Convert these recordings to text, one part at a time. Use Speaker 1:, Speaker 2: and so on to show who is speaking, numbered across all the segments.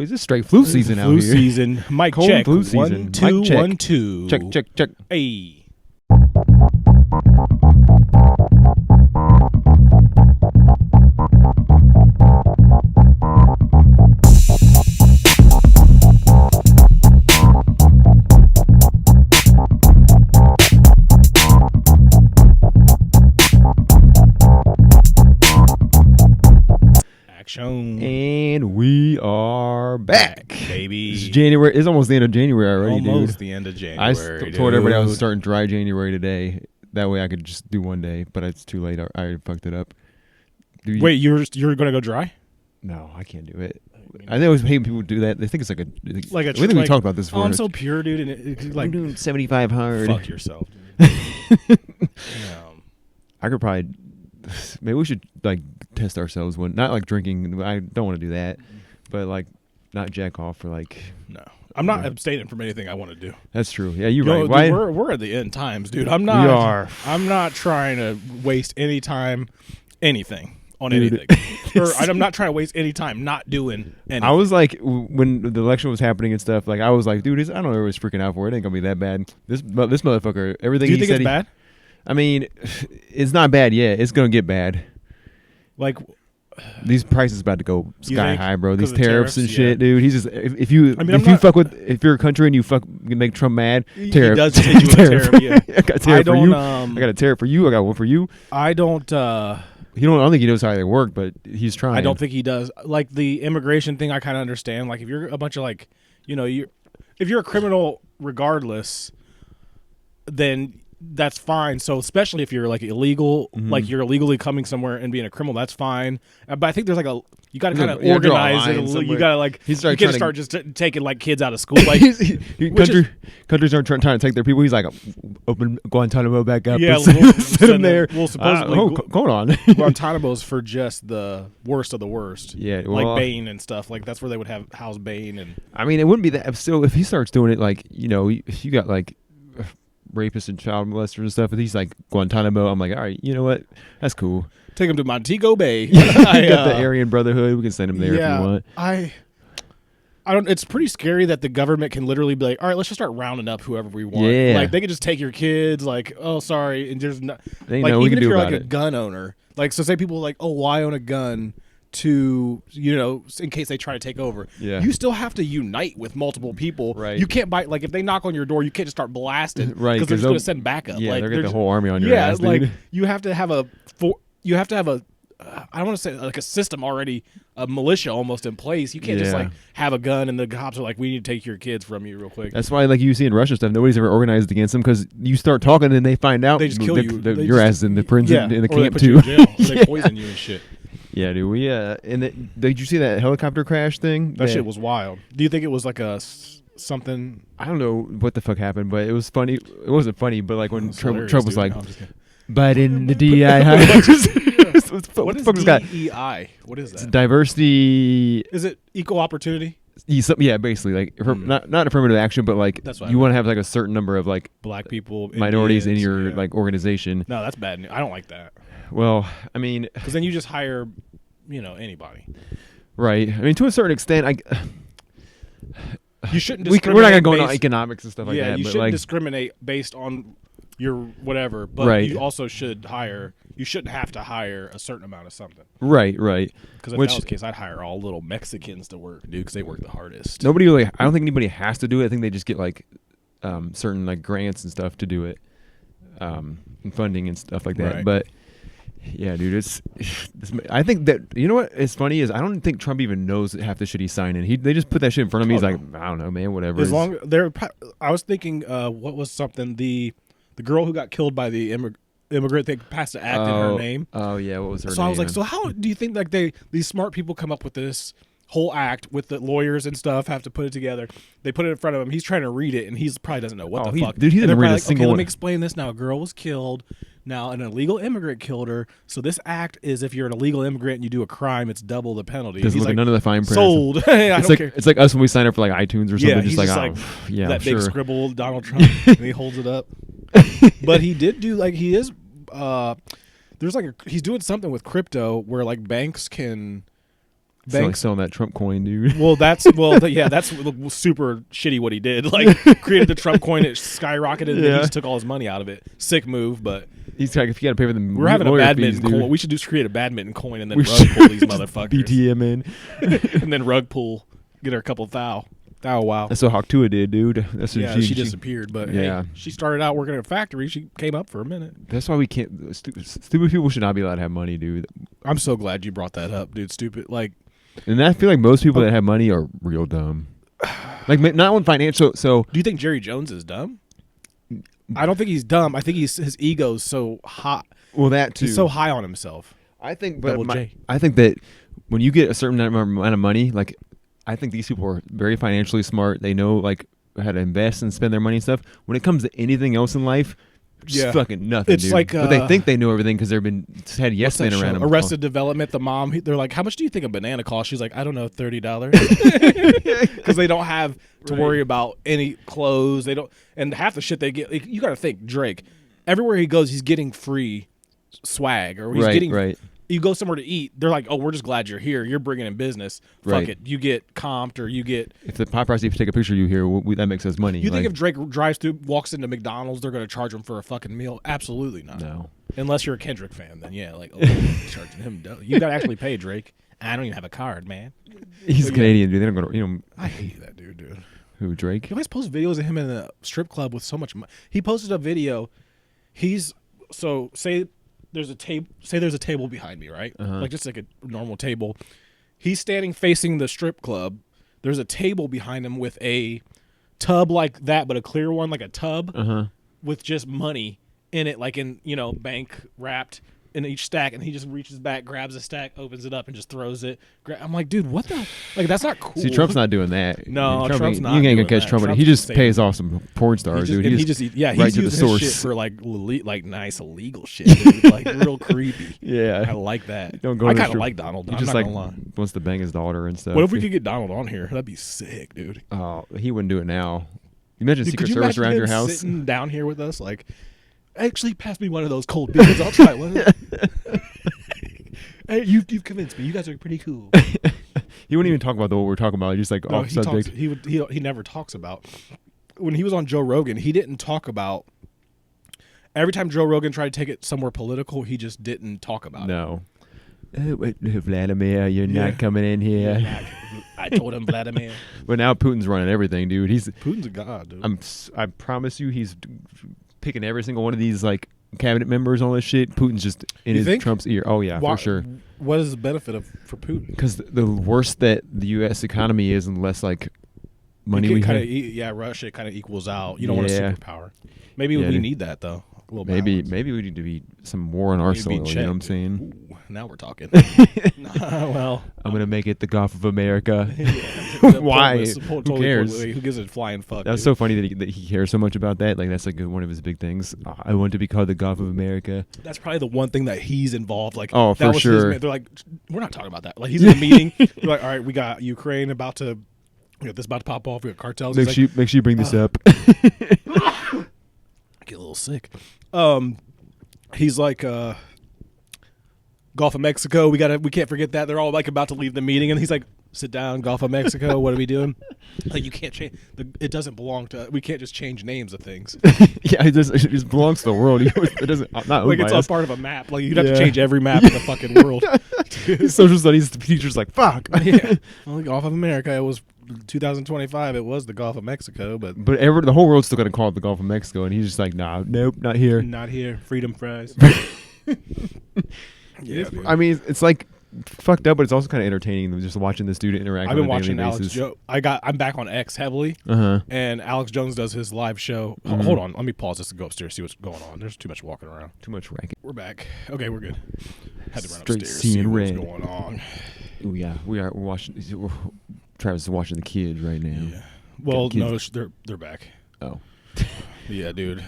Speaker 1: Is this straight flu season out
Speaker 2: Flu
Speaker 1: here?
Speaker 2: season. Mic
Speaker 1: Cold
Speaker 2: check.
Speaker 1: flu season.
Speaker 2: 1 2
Speaker 1: Mic check.
Speaker 2: 1 2.
Speaker 1: Check.
Speaker 2: Hey. Action.
Speaker 1: And we are back,
Speaker 2: baby.
Speaker 1: It's January. It's almost the end of January already,
Speaker 2: Almost
Speaker 1: dude.
Speaker 2: the end of
Speaker 1: I
Speaker 2: January.
Speaker 1: told everybody I was starting dry January today. That way I could just do one day, but it's too late. I fucked it up.
Speaker 2: Wait, you're gonna go dry?
Speaker 1: No, I can't do it. I always hate when people do that. They think it's like a.
Speaker 2: Like a.
Speaker 1: We think we talked about this before.
Speaker 2: Oh, I'm so pure, dude. And it, like
Speaker 1: I'm doing 75 hard.
Speaker 2: fuck yourself, dude. Damn.
Speaker 1: I could probably. Maybe we should like test ourselves one. Not like drinking. I don't want to do that, but like not jack off for like.
Speaker 2: No, I'm not abstaining from anything I want to do.
Speaker 1: That's true. Yeah, you're
Speaker 2: Yo,
Speaker 1: right.
Speaker 2: dude, we're at the end times, dude. I'm not.
Speaker 1: We are.
Speaker 2: I'm not trying to waste any time, anything on anything. Or I'm not trying to waste any time not doing anything.
Speaker 1: I was like, when the election was happening and stuff, like I was like, dude, I don't know what I was freaking out for. It ain't gonna be that bad. This motherfucker, everything.
Speaker 2: Do you
Speaker 1: he
Speaker 2: think
Speaker 1: said
Speaker 2: it's bad?
Speaker 1: I mean, it's not bad yet. It's gonna get bad.
Speaker 2: Like
Speaker 1: these prices about to go sky high, bro. These
Speaker 2: 'Cause of
Speaker 1: tariffs and shit,
Speaker 2: yeah.
Speaker 1: dude. He's just if you if you're a country and you make Trump mad, tariff.
Speaker 2: He does hit you with a tariff. Yeah.
Speaker 1: I got a tariff for you. I got a tariff for you. I got one for you.
Speaker 2: I don't.
Speaker 1: I don't think he knows how they work, but he's trying.
Speaker 2: I don't think he does. Like the immigration thing, I kind of understand. Like if you're a bunch of like, if you're a criminal, regardless, then that's fine. So especially if you're like illegal, like you're illegally coming somewhere and being a criminal, that's fine. But I think there's like you got to kind of organize it. You got to like you can't start just taking like kids out of school. Like
Speaker 1: countries aren't trying to take their people. He's like open Guantanamo back up.
Speaker 2: Yeah,
Speaker 1: and sit them there.
Speaker 2: Well, supposedly,
Speaker 1: hold on.
Speaker 2: Guantanamo's for just the worst of the worst.
Speaker 1: Yeah,
Speaker 2: like Bane and stuff. Like that's where they would have house Bane. And
Speaker 1: I mean, it wouldn't be that. Still, if he starts doing it, like if you got like rapists and child molesters and stuff, and he's like Guantanamo, I'm like, all right, you know what? That's cool.
Speaker 2: Take him to Montego Bay.
Speaker 1: You got the Aryan Brotherhood. We can send him there if you want.
Speaker 2: I don't. It's pretty scary that the government can literally be like, all right, let's just start rounding up whoever we want.
Speaker 1: Yeah.
Speaker 2: Like they could just take your kids. Like, oh, sorry, and just not.
Speaker 1: They
Speaker 2: like
Speaker 1: know we
Speaker 2: even
Speaker 1: can
Speaker 2: if
Speaker 1: do
Speaker 2: you're
Speaker 1: about
Speaker 2: like a gun owner, like so say people are like, oh, why own a gun? To in case they try to take over, you still have to unite with multiple people.
Speaker 1: Right.
Speaker 2: You can't buy like if they knock on your door, you can't just start blasting.
Speaker 1: Right.
Speaker 2: Because they're just going to send backup.
Speaker 1: Yeah,
Speaker 2: like,
Speaker 1: they're getting the whole army on your ass.
Speaker 2: Yeah, like
Speaker 1: dude.
Speaker 2: you have to have a I don't want to say like a system already, a militia almost in place. You can't just like have a gun and the cops are like, we need to take your kids from you real quick.
Speaker 1: That's why, like you see in Russia stuff, nobody's ever organized against them because you start talking and they find out
Speaker 2: they just kill you.
Speaker 1: Your ass is in the prison in the
Speaker 2: or they
Speaker 1: camp
Speaker 2: put
Speaker 1: too.
Speaker 2: you in jail. Or they poison you and shit.
Speaker 1: Yeah, dude. Did you see that helicopter crash thing?
Speaker 2: That shit was wild. Do you think it was like something?
Speaker 1: I don't know what the fuck happened, but it was funny. It wasn't funny, but like when Trump was like,
Speaker 2: no,
Speaker 1: but in the DEI hires.
Speaker 2: What is DEI? What is that?
Speaker 1: Diversity.
Speaker 2: Is it equal opportunity?
Speaker 1: Yeah, basically like not affirmative action, but like you want to have like a certain number of like
Speaker 2: black people,
Speaker 1: minorities
Speaker 2: Indians,
Speaker 1: in your like organization.
Speaker 2: No, that's bad news. I don't like that.
Speaker 1: Well, I mean,
Speaker 2: because then you just hire, anybody.
Speaker 1: Right. I mean, to a certain extent,
Speaker 2: you shouldn't.
Speaker 1: We're not gonna go into economics and stuff like that.
Speaker 2: Yeah, you
Speaker 1: but
Speaker 2: shouldn't discriminate based on your whatever, but you also should hire. You shouldn't have to hire a certain amount of something.
Speaker 1: Right.
Speaker 2: Because if that was the case, I'd hire all little Mexicans to work, dude, because they work the hardest.
Speaker 1: I don't think anybody has to do it. I think they just get like certain like grants and stuff to do it, and funding and stuff like that. Right. But yeah, dude, I think that what is funny is I don't think Trump even knows half the shit he's signing. They just put that shit in front of me. He's like, I don't know, man, whatever.
Speaker 2: I was thinking, what was something the girl who got killed by the immigrant, they passed an act in her name.
Speaker 1: Oh yeah, what was her name?
Speaker 2: So I was like, so how do you think like these smart people come up with this whole act with the lawyers and stuff, have to put it together? They put it in front of him. He's trying to read it, and he's probably doesn't know what the fuck.
Speaker 1: Dude, he doesn't read a single one.
Speaker 2: Let me explain this now. A girl was killed. Now, an illegal immigrant killed her. So this act is if you're an illegal immigrant and you do a crime, it's double the penalty.
Speaker 1: Doesn't look at none of the fine print.
Speaker 2: Sold. I don't care.
Speaker 1: It's like us when we sign up for like iTunes or something.
Speaker 2: Yeah,
Speaker 1: just like yeah,
Speaker 2: that
Speaker 1: big
Speaker 2: scribble Donald Trump, and he holds it up. But he did do like he is. There's like he's doing something with crypto where like banks can banks.
Speaker 1: Selling that Trump coin, dude.
Speaker 2: Well, that's super shitty what he did. Like, created the Trump coin, it skyrocketed, and then he just took all his money out of it. Sick move, but
Speaker 1: he's like, if you got to pay for the
Speaker 2: we're having a badminton
Speaker 1: fees,
Speaker 2: coin. We should just create a badminton coin and then rug pull these motherfuckers.
Speaker 1: BTM in,
Speaker 2: and then rug pull, get her a couple thou. Wow.
Speaker 1: That's what Hawktua did, dude. That's what
Speaker 2: she disappeared, but hey, she started out working at a factory. She came up for a minute.
Speaker 1: That's why we can't. Stupid people should not be allowed to have money, dude.
Speaker 2: I'm so glad you brought that up, dude. Stupid, like.
Speaker 1: And I feel like most people that have money are real dumb. Like, not on financial. So,
Speaker 2: do you think Jerry Jones is dumb? I don't think he's dumb. I think his ego's so high.
Speaker 1: Well, that too.
Speaker 2: He's so high on himself.
Speaker 1: I think, but I think that when you get a certain amount of money, like, I think these people are very financially smart. They know like how to invest and spend their money and stuff. When it comes to anything else in life, just fucking nothing.
Speaker 2: It's
Speaker 1: dude.
Speaker 2: like,
Speaker 1: but they think they know everything because they've been had yes men around them.
Speaker 2: Arrested Development. The mom, they're like, "How much do you think a banana costs?" She's like, "I don't know, $30." Because they don't have to worry about any clothes. They don't, and half the shit they get. Like, you got to think Drake. Everywhere he goes, he's getting free swag, or he's getting. Right. You go somewhere to eat, they're like, "Oh, we're just glad you're here. You're bringing in business. Fuck it. You get comped, or you get."
Speaker 1: If the paparazzi take a picture of you here, that makes us money.
Speaker 2: You think if Drake drives through, walks into McDonald's, they're going to charge him for a fucking meal? Absolutely not.
Speaker 1: No.
Speaker 2: Unless you're a Kendrick fan, then yeah, like charging him. You got to actually pay Drake. I don't even have a card, man.
Speaker 1: He's Canadian, dude. They don't go to,
Speaker 2: I hate that dude.
Speaker 1: Who, Drake?
Speaker 2: He always posts videos of him in a strip club with so much money. He posted a video. Say there's a table behind me, right? Like just like a normal table. He's standing facing the strip club. There's a table behind him with a tub like that, but a clear one, like a tub with just money in it, like in, bank wrapped in each stack, and he just reaches back, grabs a stack, opens it up, and just throws it. I'm like, dude, what the? Like, that's not cool.
Speaker 1: See, Trump's not doing that.
Speaker 2: No, Trump's not.
Speaker 1: You ain't gonna catch Trump. He just pays off some porn stars, dude.
Speaker 2: He's
Speaker 1: right to the source.
Speaker 2: Shit for like nice illegal shit, dude. Like real creepy.
Speaker 1: Yeah,
Speaker 2: I like that.
Speaker 1: Don't go.
Speaker 2: I kind of like Donald.
Speaker 1: He just wants to bang his daughter and stuff.
Speaker 2: What if we could get Donald on here? That'd be sick, dude.
Speaker 1: Oh, he wouldn't do it now. You imagine Secret Service around your house
Speaker 2: sitting down here with us, like. Actually, pass me one of those cold beers. I'll try one. Hey, you've convinced me. You guys are pretty cool.
Speaker 1: He wouldn't even talk about what we're talking about. Just like off subject.
Speaker 2: He never talks about. When he was on Joe Rogan, he didn't talk about. Every time Joe Rogan tried to take it somewhere political, he just didn't talk about it.
Speaker 1: No. Vladimir, you're not coming in here.
Speaker 2: I told him, Vladimir.
Speaker 1: But now Putin's running everything, dude.
Speaker 2: Putin's a god, dude.
Speaker 1: I promise you, he's picking every single one of these like cabinet members, all this shit. Putin's just in Trump's ear. Oh yeah, for sure.
Speaker 2: What is the benefit for Putin?
Speaker 1: Because the worse that the U.S. economy is, and less like money we have.
Speaker 2: Russia kind of equals out. You don't want a superpower. Maybe we need that though.
Speaker 1: Maybe we need to be some war on our soil. You know what I'm saying?
Speaker 2: Ooh, now we're talking. Well,
Speaker 1: I'm gonna make it the Gulf of America.
Speaker 2: Why?
Speaker 1: Who cares?
Speaker 2: Who gives a flying fuck?
Speaker 1: That's so funny that he cares so much about that. Like that's like one of his big things. I want to be called the Gulf of America.
Speaker 2: That's probably the one thing that he's involved. Like,
Speaker 1: oh, for sure.
Speaker 2: They're like, we're not talking about that. Like he's in a meeting. They're like, all right, we got Ukraine about to. We got this about to pop off. We got cartels.
Speaker 1: Make sure you bring this up.
Speaker 2: I get a little sick. He's like Gulf of Mexico. We can't forget that. They're all like about to leave the meeting, and he's like, "Sit down, Gulf of Mexico. What are we doing?" Like you can't change. It doesn't belong to. We can't just change names of things.
Speaker 1: Yeah, it just belongs to the world. It doesn't. Not
Speaker 2: like it's all part of a map. Like you'd have to change every map in the fucking world.
Speaker 1: Social studies teacher's like, "Fuck."
Speaker 2: Yeah, well, Gulf of America. It was 2025. It was the Gulf of Mexico, but
Speaker 1: the whole world's still gonna call it the Gulf of Mexico, and he's just like, "Nah, nope, not here.
Speaker 2: Not here. Freedom fries." Yeah,
Speaker 1: I mean, it's like fucked up, but it's also kind of entertaining just watching this dude interact.
Speaker 2: I've been watching Alex Jones. I'm back on X heavily, and Alex Jones does his live show. Hold on, let me pause this and go upstairs see what's going on. There's too much walking around.
Speaker 1: Too much racket.
Speaker 2: We're back. Okay, we're good. Had to run
Speaker 1: Straight
Speaker 2: upstairs see
Speaker 1: red.
Speaker 2: What's going on.
Speaker 1: Oh yeah, we're watching. Travis is watching the kids right now.
Speaker 2: Yeah. Well, no, they're back.
Speaker 1: Oh.
Speaker 2: Yeah, dude.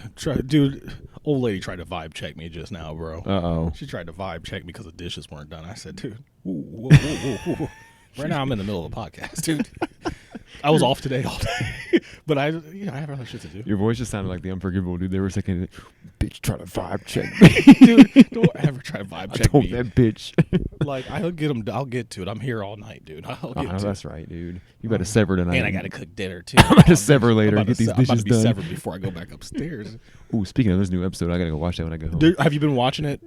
Speaker 2: Old lady tried to vibe check me just now, bro.
Speaker 1: Uh-oh.
Speaker 2: She tried to vibe check me because the dishes weren't done. I said, dude, whoa. Right now I'm in the middle of a podcast, dude. I was off today all day. But I have other shit to do.
Speaker 1: Your voice just sounded like the Unforgivable, dude. They were saying, bitch trying to vibe check me.
Speaker 2: Dude, don't ever try to vibe check me.
Speaker 1: That bitch.
Speaker 2: Like, I'll get to it. I'm here all night, dude. I'll get to
Speaker 1: that's right, dude. You better sever tonight.
Speaker 2: And I gotta cook dinner too.
Speaker 1: I'm about to sever later and get these
Speaker 2: I'm about
Speaker 1: dishes
Speaker 2: to be
Speaker 1: done.
Speaker 2: severed before I go back upstairs.
Speaker 1: Ooh, speaking of this new episode, I gotta go watch that when I go home.
Speaker 2: Dude, have you been watching it?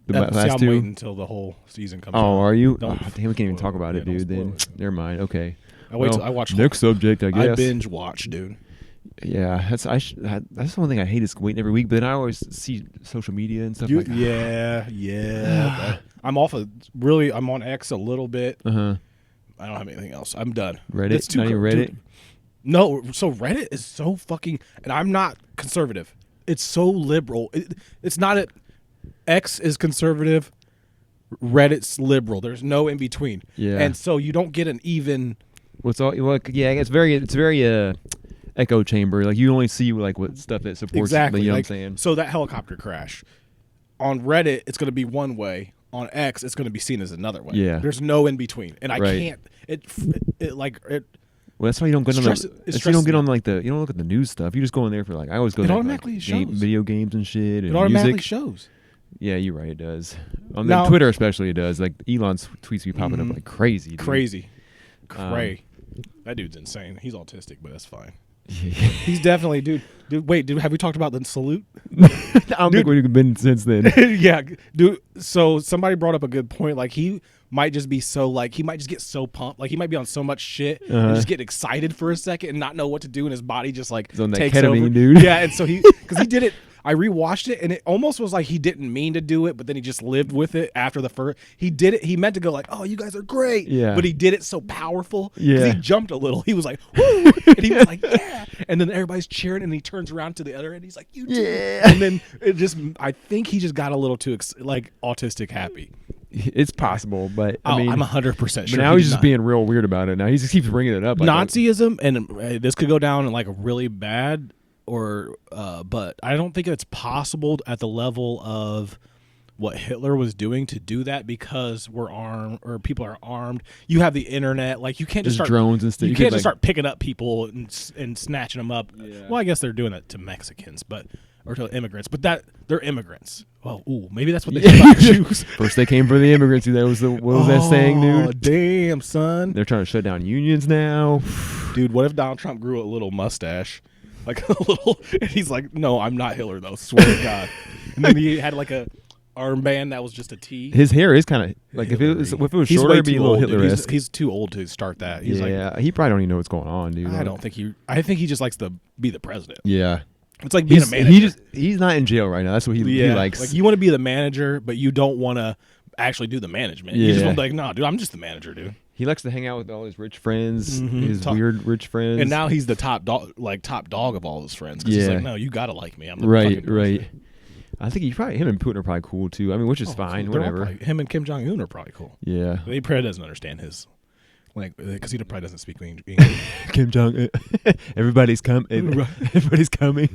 Speaker 1: The last
Speaker 2: I'm
Speaker 1: two?
Speaker 2: waiting until the whole season comes out.
Speaker 1: Oh, are you?
Speaker 2: Don't
Speaker 1: Damn, we can't even talk about it, dude. Then never mind. Okay.
Speaker 2: I wait till I watch.
Speaker 1: Next subject, I guess.
Speaker 2: I binge watch, dude.
Speaker 1: Yeah, that's the one thing I hate is waiting every week. But then I always see social media and stuff like.
Speaker 2: Yeah. I'm off of really. I'm on X a little bit.
Speaker 1: I don't
Speaker 2: have anything else. I'm done.
Speaker 1: Reddit. It's too not even Reddit.
Speaker 2: Dude, no, so Reddit is so fucking. And I'm not conservative. It's so liberal. It's not a. X is conservative. Reddit's liberal. There's no in between.
Speaker 1: Yeah.
Speaker 2: And so you don't get an even.
Speaker 1: Yeah, it's very echo chamber. Like you only see like what stuff that supports.
Speaker 2: Exactly.
Speaker 1: You know what I'm saying?
Speaker 2: So that helicopter crash on Reddit, it's going to be one way. On X, it's going to be seen as another way.
Speaker 1: Yeah.
Speaker 2: There's no in between, and I can't.
Speaker 1: Well, that's why you don't get on you don't get on like you don't look at the news stuff. You just go in there for like I always go.
Speaker 2: It
Speaker 1: there
Speaker 2: automatically
Speaker 1: for, like,
Speaker 2: shows
Speaker 1: video games and shit. And
Speaker 2: it automatically
Speaker 1: music.
Speaker 2: shows.
Speaker 1: Yeah, you're right. It does. On
Speaker 2: Now,
Speaker 1: Twitter especially, it does. Like Elon's tweets be popping up like crazy. Dude.
Speaker 2: Crazy. That dude's insane. He's autistic, but that's fine. He's definitely, dude. Wait, dude, have we talked about the salute?
Speaker 1: I don't think we've been since then.
Speaker 2: Yeah, dude. So somebody brought up a good point. Like he might just be so he might just get so pumped. Like he might be on so much shit and just get excited for a second and not know what to do, and his body just
Speaker 1: He's on that
Speaker 2: takes
Speaker 1: ketamine,
Speaker 2: over.
Speaker 1: dude.
Speaker 2: Yeah, and so because he did it. I rewatched it and it almost was like he didn't mean to do it, but then he just lived with it after the first. He did it. He meant to go like, "Oh, you guys are great,"
Speaker 1: yeah.
Speaker 2: But he did it so powerful.
Speaker 1: Yeah,
Speaker 2: he jumped a little. He was like, "Woo!" And he was like, "Yeah!" And then everybody's cheering, and he turns around to the other end. He's like, "You too!"
Speaker 1: Yeah.
Speaker 2: And then I think he just got a little too autistic happy.
Speaker 1: It's possible, but I mean,
Speaker 2: I'm 100% sure.
Speaker 1: But now he's just being real weird about it. Now he just keeps bringing it up.
Speaker 2: Nazism, and this could go down like really bad. But I don't think it's possible at the level of what Hitler was doing to do that because we're armed or people are armed. You have the internet, like you can't just start
Speaker 1: drones and stuff.
Speaker 2: You can't just start picking up people and snatching them up.
Speaker 1: Yeah.
Speaker 2: Well, I guess they're doing that to Mexicans, or to immigrants, but they're immigrants. Well, maybe that's what they do about Jews.
Speaker 1: First they came for the immigrants. That was what was that saying, dude?
Speaker 2: Damn, son.
Speaker 1: They're trying to shut down unions now.
Speaker 2: Dude, what if Donald Trump grew a little mustache? Like a little, and he's like, "No, I'm not Hitler, though. Swear to God." And then he had like a armband that was just a T.
Speaker 1: His hair is kind of like if it was shorter, it'd be a little Hitler-esque.
Speaker 2: He's too old to start that. He's
Speaker 1: he probably don't even know what's going on, dude.
Speaker 2: I think he just likes to be the president.
Speaker 1: Yeah,
Speaker 2: it's like being a manager.
Speaker 1: He's not in jail right now. That's what he likes.
Speaker 2: Like you want to be the manager, but you don't want to actually do the management. You just want to be like, "No, dude, I'm just the manager, dude."
Speaker 1: He likes to hang out with all his rich friends, his weird rich friends.
Speaker 2: And now he's the top dog of all his friends. Because he's like, "No, you gotta like me. I'm the
Speaker 1: right. I think him and Putin are probably cool too. I mean, which is fine, whatever.
Speaker 2: Him and Kim Jong Un are probably cool.
Speaker 1: Yeah,
Speaker 2: he probably doesn't understand his because he probably doesn't speak English.
Speaker 1: Kim Jong Un, everybody's coming. Everybody's coming.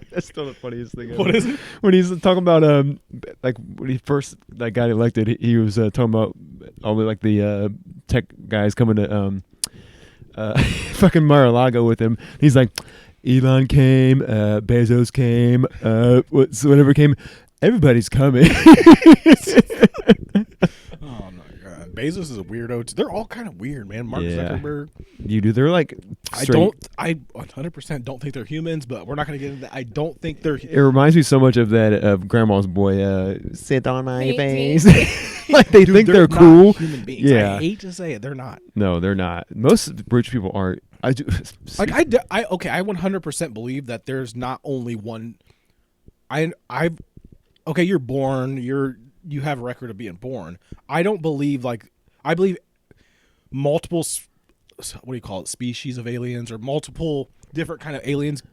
Speaker 1: That's still the funniest thing ever.
Speaker 2: What is it?
Speaker 1: When he's talking about like when he first got elected, he was talking about all the tech guys coming to fucking Mar-a-Lago with him. He's like, Elon came, Bezos came, whatever came, everybody's coming.
Speaker 2: Oh my God, Bezos is a weirdo. They're all kind of weird, man. Mark Zuckerberg.
Speaker 1: They're like straight.
Speaker 2: I 100% don't think they're humans, but we're not going to get into that. I don't think they're.
Speaker 1: It reminds me so much of that of Grandma's Boy. Sit on my face. Like they think they're cool.
Speaker 2: Not human beings.
Speaker 1: Yeah,
Speaker 2: I hate to say it, they're not.
Speaker 1: No, they're not. Most rich people aren't. I do.
Speaker 2: Like I 100% believe that there's not only one. Okay, you're born. You have a record of being born. I don't believe I believe multiple. What do you call it? Species of aliens or multiple different kind of aliens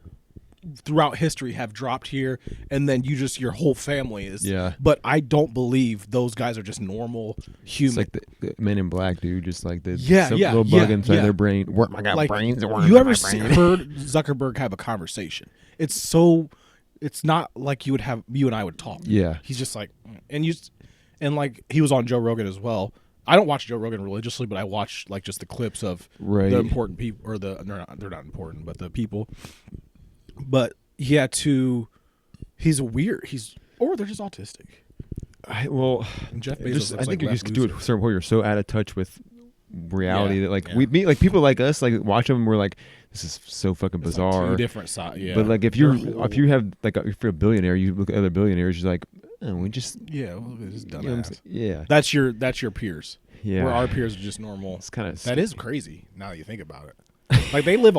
Speaker 2: throughout history have dropped here, and then your whole family is.
Speaker 1: Yeah.
Speaker 2: But I don't believe those guys are just normal humans.
Speaker 1: It's like the Men in Black, dude. Just like the
Speaker 2: little
Speaker 1: bug inside their brain. I got brains.
Speaker 2: You ever heard Zuckerberg have a conversation? It's not like you and I would talk.
Speaker 1: Yeah.
Speaker 2: He's just like, and he was on Joe Rogan as well. I don't watch Joe Rogan religiously, but I watch like just the clips of the important people, or they're not important, but the people. But he had to He's weird. Or they're just autistic. And Jeff Bezos
Speaker 1: I think you
Speaker 2: left
Speaker 1: just do it
Speaker 2: loser.
Speaker 1: a certain point. You're so out of touch with reality that
Speaker 2: Yeah.
Speaker 1: we meet like people like us like watch them and we're like, this is so fucking
Speaker 2: It's like
Speaker 1: bizarre.
Speaker 2: two different sides. Yeah.
Speaker 1: But like if you have like if you're a billionaire, you look at other billionaires, you're like, oh, we just
Speaker 2: well, it's
Speaker 1: you know what I'm
Speaker 2: dumbass.
Speaker 1: saying?
Speaker 2: That's your peers.
Speaker 1: Yeah.
Speaker 2: Where our peers are just normal.
Speaker 1: It's kind of
Speaker 2: That is crazy now that you think about it. Like they live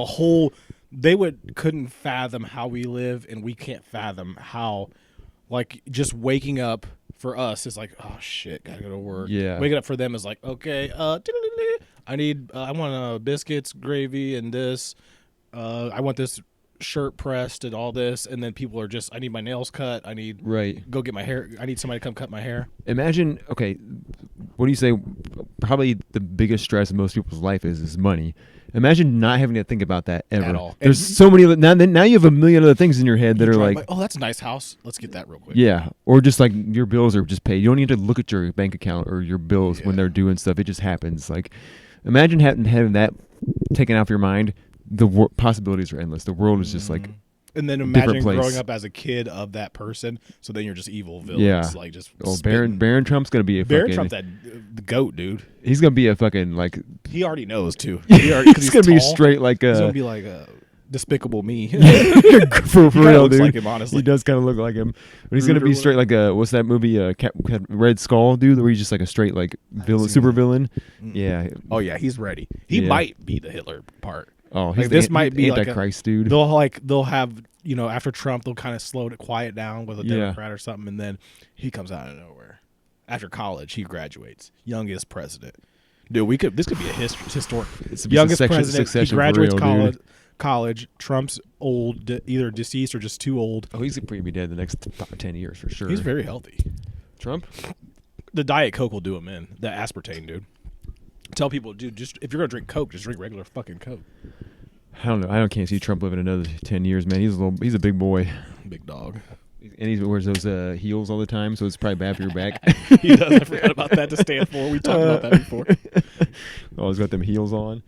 Speaker 2: couldn't fathom how we live, and we can't fathom how, like, just waking up for us is like, oh shit, gotta go to work.
Speaker 1: Yeah.
Speaker 2: Waking up for them is like, okay, I want biscuits, gravy, and this. I want this shirt pressed and all this, and then people are just, I need my nails cut. I need go get my hair. I need somebody to come cut my hair.
Speaker 1: Imagine, okay, what do you say? Probably the biggest stress in most people's life is money. Imagine not having to think about that ever.
Speaker 2: At all.
Speaker 1: There's so many now you have a million other things in your head that are like,
Speaker 2: oh, that's a nice house. Let's get that real quick.
Speaker 1: yeah, or just like your bills are just paid. You don't need to look at your bank account or your bills when they're doing stuff. It just happens. Like, imagine having that taken out of your mind. The possibilities are endless. The world is just like,
Speaker 2: and then imagine growing up as a kid of that person. So then you're just evil villains.
Speaker 1: Yeah.
Speaker 2: Like just
Speaker 1: Barron Trump's gonna be
Speaker 2: Barron Trump's the goat, dude.
Speaker 1: He's gonna be a fucking like.
Speaker 2: He already knows too.
Speaker 1: He's gonna be straight like
Speaker 2: he's gonna be like a Despicable Me.
Speaker 1: for real,
Speaker 2: looks
Speaker 1: dude.
Speaker 2: like him, honestly.
Speaker 1: He does kind of look like him, but he's gonna be straight like a what's that movie? Red Skull, dude. Where he's just like a straight like villain, super villain. Yeah.
Speaker 2: Oh yeah, he's ready. He might be the Hitler part.
Speaker 1: Oh,
Speaker 2: like this might be
Speaker 1: Antichrist, dude.
Speaker 2: They'll have after Trump, they'll kind of quiet down with a Democrat or something, and then he comes out of nowhere. After college, he graduates, youngest president. Dude, this could be a historic. Youngest president, he graduates college. Trump's old, either deceased or just too old.
Speaker 1: Oh, he's probably be dead in the next 10 years for sure.
Speaker 2: He's very healthy.
Speaker 1: Trump?
Speaker 2: The Diet Coke will do him in. The aspartame, dude. Tell people, dude, just if you're gonna drink Coke, just drink regular fucking Coke.
Speaker 1: I don't know. Can't see Trump living another 10 years, man. He's a big boy,
Speaker 2: big dog,
Speaker 1: and he wears those heels all the time, so it's probably bad for your back.
Speaker 2: He does. I forgot about that to stand for. We talked about that before.
Speaker 1: Oh, he's got them heels on.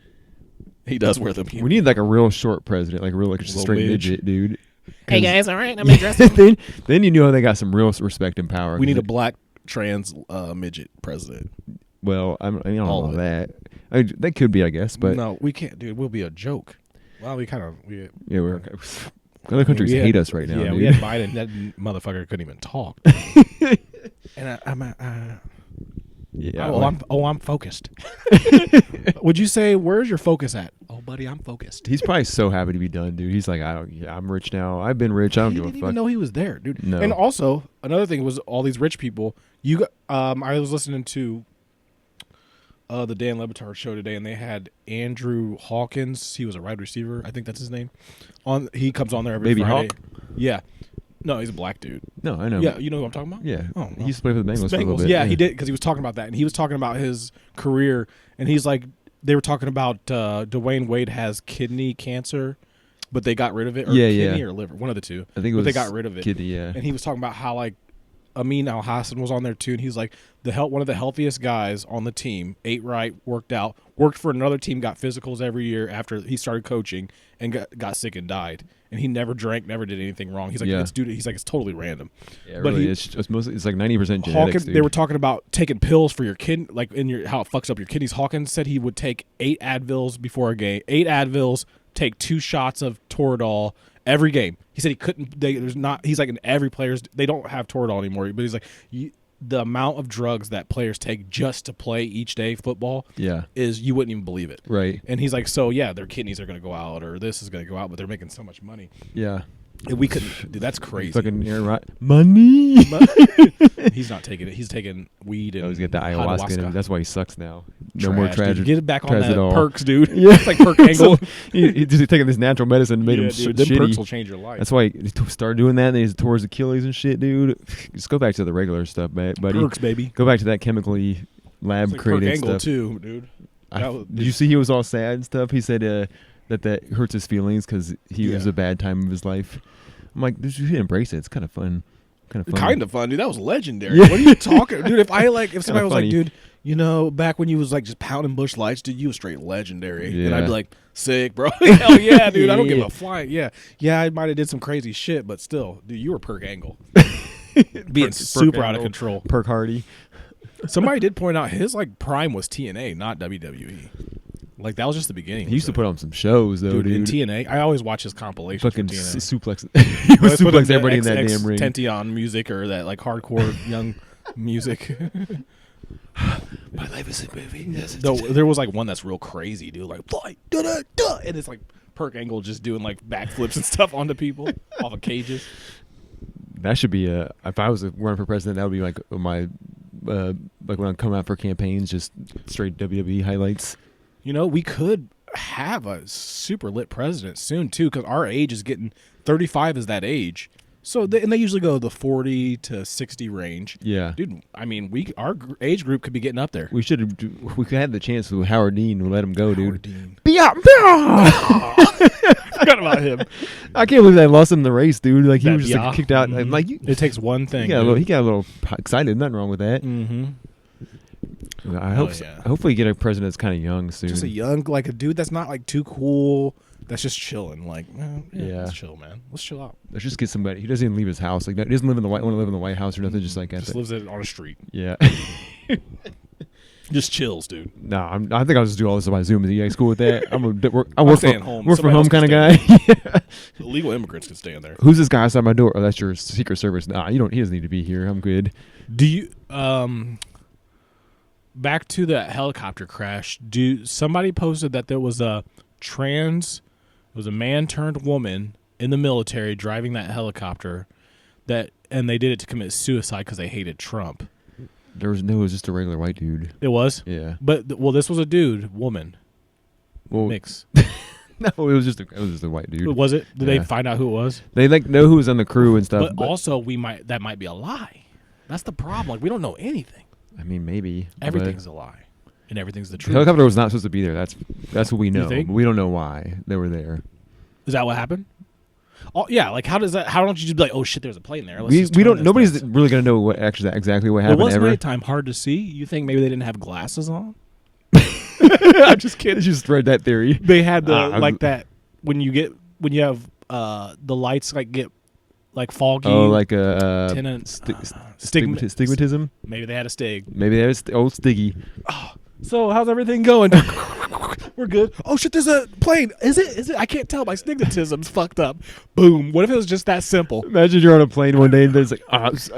Speaker 2: He does wear them.
Speaker 1: We need like a real short president, like a real just a straight midget, dude.
Speaker 2: Hey guys, all right, I'm interested.
Speaker 1: then you know they got some real respect and power.
Speaker 2: We need a black trans midget president.
Speaker 1: Well, I don't know that. That could be, I guess, but
Speaker 2: no, we can't, dude. We'll be a joke. Well, we're
Speaker 1: other countries hate us right now.
Speaker 2: Yeah,
Speaker 1: dude.
Speaker 2: we had Biden. That motherfucker couldn't even talk. And I'm focused. Would you say where's your focus at? Oh, buddy, I'm focused.
Speaker 1: He's probably so happy to be done, dude. He's like, I'm rich now. I've been rich. I don't give a fuck.
Speaker 2: He didn't even know he was there, dude.
Speaker 1: No.
Speaker 2: And also another thing was all these rich people. I was listening to the Dan Lebatard show today, and they had Andrew Hawkins. He was a wide receiver. I think that's his name. He comes on there every
Speaker 1: Baby
Speaker 2: Friday.
Speaker 1: Hawk?
Speaker 2: Yeah. No, he's a black dude.
Speaker 1: No, I know.
Speaker 2: Yeah, you know who I'm talking about?
Speaker 1: Yeah.
Speaker 2: Oh,
Speaker 1: He used to play for the Bengals for a little bit.
Speaker 2: Yeah, he did, because he was talking about that, and he was talking about his career, and he's like, they were talking about Dwayne Wade has kidney cancer, but they got rid of it. Or kidney or liver, one of the two.
Speaker 1: I think it was.
Speaker 2: But they got rid of it.
Speaker 1: Kidney, yeah.
Speaker 2: And he was talking about how like Amin Al-Hassan was on there too, and he's like one of the healthiest guys on the team, ate right, worked out, worked for another team, got physicals every year after he started coaching, and got sick and died. And he never drank, never did anything wrong. He's like, it's totally random.
Speaker 1: Yeah, but really, it's mostly like 90% genetics.
Speaker 2: They were talking about taking pills for your kidney, like how it fucks up your kidneys. Hawkins said he would take 8 Advils before a game, 8 Advils, take 2 shots of Toradol every game. He said he couldn't. He's like in every player's. They don't have Toradol anymore. But he's like, the amount of drugs that players take just to play each day football. Is you wouldn't even believe it.
Speaker 1: Right.
Speaker 2: And he's like, so yeah, their kidneys are going to go out, or this is going to go out, but they're making so much money.
Speaker 1: Yeah.
Speaker 2: And we couldn't. Dude, that's crazy.
Speaker 1: Fucking money.
Speaker 2: He's not taking it. He's taking weed and
Speaker 1: he's got the ayahuasca. And that's why he sucks now. No
Speaker 2: Trash,
Speaker 1: more tragedy.
Speaker 2: Get it back on that
Speaker 1: all.
Speaker 2: perks, dude.
Speaker 1: Yeah.
Speaker 2: It's like perk angle.
Speaker 1: He's taking this natural medicine and made him
Speaker 2: dude,
Speaker 1: shitty.
Speaker 2: Perks will change your life.
Speaker 1: That's why he started doing that. And he's tore his Achilles and shit, dude. Just go back to the regular stuff, buddy.
Speaker 2: Perks, baby.
Speaker 1: Go back to that chemically lab created
Speaker 2: perk angle
Speaker 1: stuff.
Speaker 2: too, dude.
Speaker 1: Did you see he was all sad and stuff? He said that hurts his feelings because he was a bad time of his life. I'm like, you should embrace it. It's kind of fun. Kind of fun.
Speaker 2: Kind of fun, dude. That was legendary.
Speaker 1: Yeah.
Speaker 2: What are you talking, dude? If somebody was
Speaker 1: funny.
Speaker 2: like, dude, you know, back when you was like just pounding Bush Lights, dude, you was straight legendary.
Speaker 1: Yeah.
Speaker 2: And I'd be like, sick, bro. Hell yeah, dude. I don't give
Speaker 1: Yeah.
Speaker 2: a flying. Yeah, I might have did some crazy shit, but still, dude, you were Perk Angle, being super out of control.
Speaker 1: Perk Hardy.
Speaker 2: Somebody did point out his like prime was TNA, not WWE. Like that was just the beginning.
Speaker 1: He used to put on some shows though, dude.
Speaker 2: In TNA, I always watch his compilations.
Speaker 1: Fucking
Speaker 2: from TNA.
Speaker 1: suplex. He would
Speaker 2: Always put
Speaker 1: suplex
Speaker 2: the
Speaker 1: everybody in that damn ring.
Speaker 2: Tention music or that like hardcore young music.
Speaker 1: My life is a movie.
Speaker 2: Though there was like one that's real crazy, dude. Like fly, da da da, and it's like Perk Angle just doing like backflips and stuff onto people off of cages.
Speaker 1: That should be if I was running for president, that would be like my like when I'm coming out for campaigns, just straight WWE highlights.
Speaker 2: You know, we could have a super lit president soon too, because our age is getting 35 is that age. So and they usually go the 40 to 60 range.
Speaker 1: Yeah,
Speaker 2: Dude, I mean, our age group could be getting up there.
Speaker 1: we could have the chance with Howard Dean. We'll let him go,
Speaker 2: Howard
Speaker 1: dude.
Speaker 2: Dean.
Speaker 1: I
Speaker 2: Forgot about him.
Speaker 1: can't believe they lost him in the race, dude. Like he
Speaker 2: That
Speaker 1: was just like, kicked out.
Speaker 2: Mhm.
Speaker 1: Like
Speaker 2: it takes one thing.
Speaker 1: he got a little excited. Nothing wrong with that.
Speaker 2: Mm-hmm.
Speaker 1: I hope.
Speaker 2: yeah.
Speaker 1: Hopefully, get a president that's kind of young soon.
Speaker 2: Just a young, like a dude that's not like too cool. That's just chilling. Like,
Speaker 1: Yeah.
Speaker 2: let's chill, man. Let's chill out.
Speaker 1: Let's just get somebody. He doesn't even leave his house. Like, he doesn't live in the want to live in the White House or nothing. Just like at
Speaker 2: Just
Speaker 1: the,
Speaker 2: lives on a street.
Speaker 1: yeah.
Speaker 2: Just chills, dude.
Speaker 1: No, I think I'll just do all this on my Zoom. Are you guys cool with that? I work
Speaker 2: staying
Speaker 1: from
Speaker 2: home.
Speaker 1: Work from
Speaker 2: Somebody
Speaker 1: home
Speaker 2: else
Speaker 1: kind of
Speaker 2: can
Speaker 1: guy. Yeah.
Speaker 2: Illegal immigrants can stay in there.
Speaker 1: Who's this guy outside my door? Oh, that's your Secret Service. Nah, you don't. He doesn't need to be here. I'm good.
Speaker 2: Do you back to the helicopter crash? Somebody posted that there was a man turned woman in the military driving that helicopter, and they did it to commit suicide because they hated Trump.
Speaker 1: It was just a regular white dude.
Speaker 2: It was,
Speaker 1: Yeah.
Speaker 2: but this was a woman
Speaker 1: Well,
Speaker 2: mix.
Speaker 1: no, it was just a white dude.
Speaker 2: Was it? Did
Speaker 1: Yeah.
Speaker 2: they find out who it was?
Speaker 1: They like know who was on the crew and stuff.
Speaker 2: But also, that might be a lie. That's the problem. Like we don't know anything.
Speaker 1: I mean, maybe
Speaker 2: Everything's a lie, and everything's the
Speaker 1: but
Speaker 2: truth.
Speaker 1: the helicopter was not supposed to be there. That's what we know.
Speaker 2: think?
Speaker 1: But we don't know why they were there.
Speaker 2: Is that what happened? Oh yeah. Like how don't you just be like, oh shit, there's a plane there? Let's
Speaker 1: We
Speaker 2: just turn
Speaker 1: don't.
Speaker 2: this
Speaker 1: Nobody's
Speaker 2: place.
Speaker 1: really gonna know what exactly what
Speaker 2: Well,
Speaker 1: happened
Speaker 2: was
Speaker 1: ever.
Speaker 2: nighttime hard to see? You think maybe they didn't have glasses on? I'm just kidding.
Speaker 1: Just read that theory.
Speaker 2: They had the
Speaker 1: I'm-
Speaker 2: like that when you have the lights like get like foggy.
Speaker 1: Oh, like a stigmatism.
Speaker 2: Maybe they had a stig.
Speaker 1: Maybe there's old Stiggy.
Speaker 2: So how's everything going? We're good. Oh shit, there's a plane. Is it? I can't tell. My stigmatism's fucked up. Boom. What if it was just that simple?
Speaker 1: Imagine you're on a plane one day and there's like,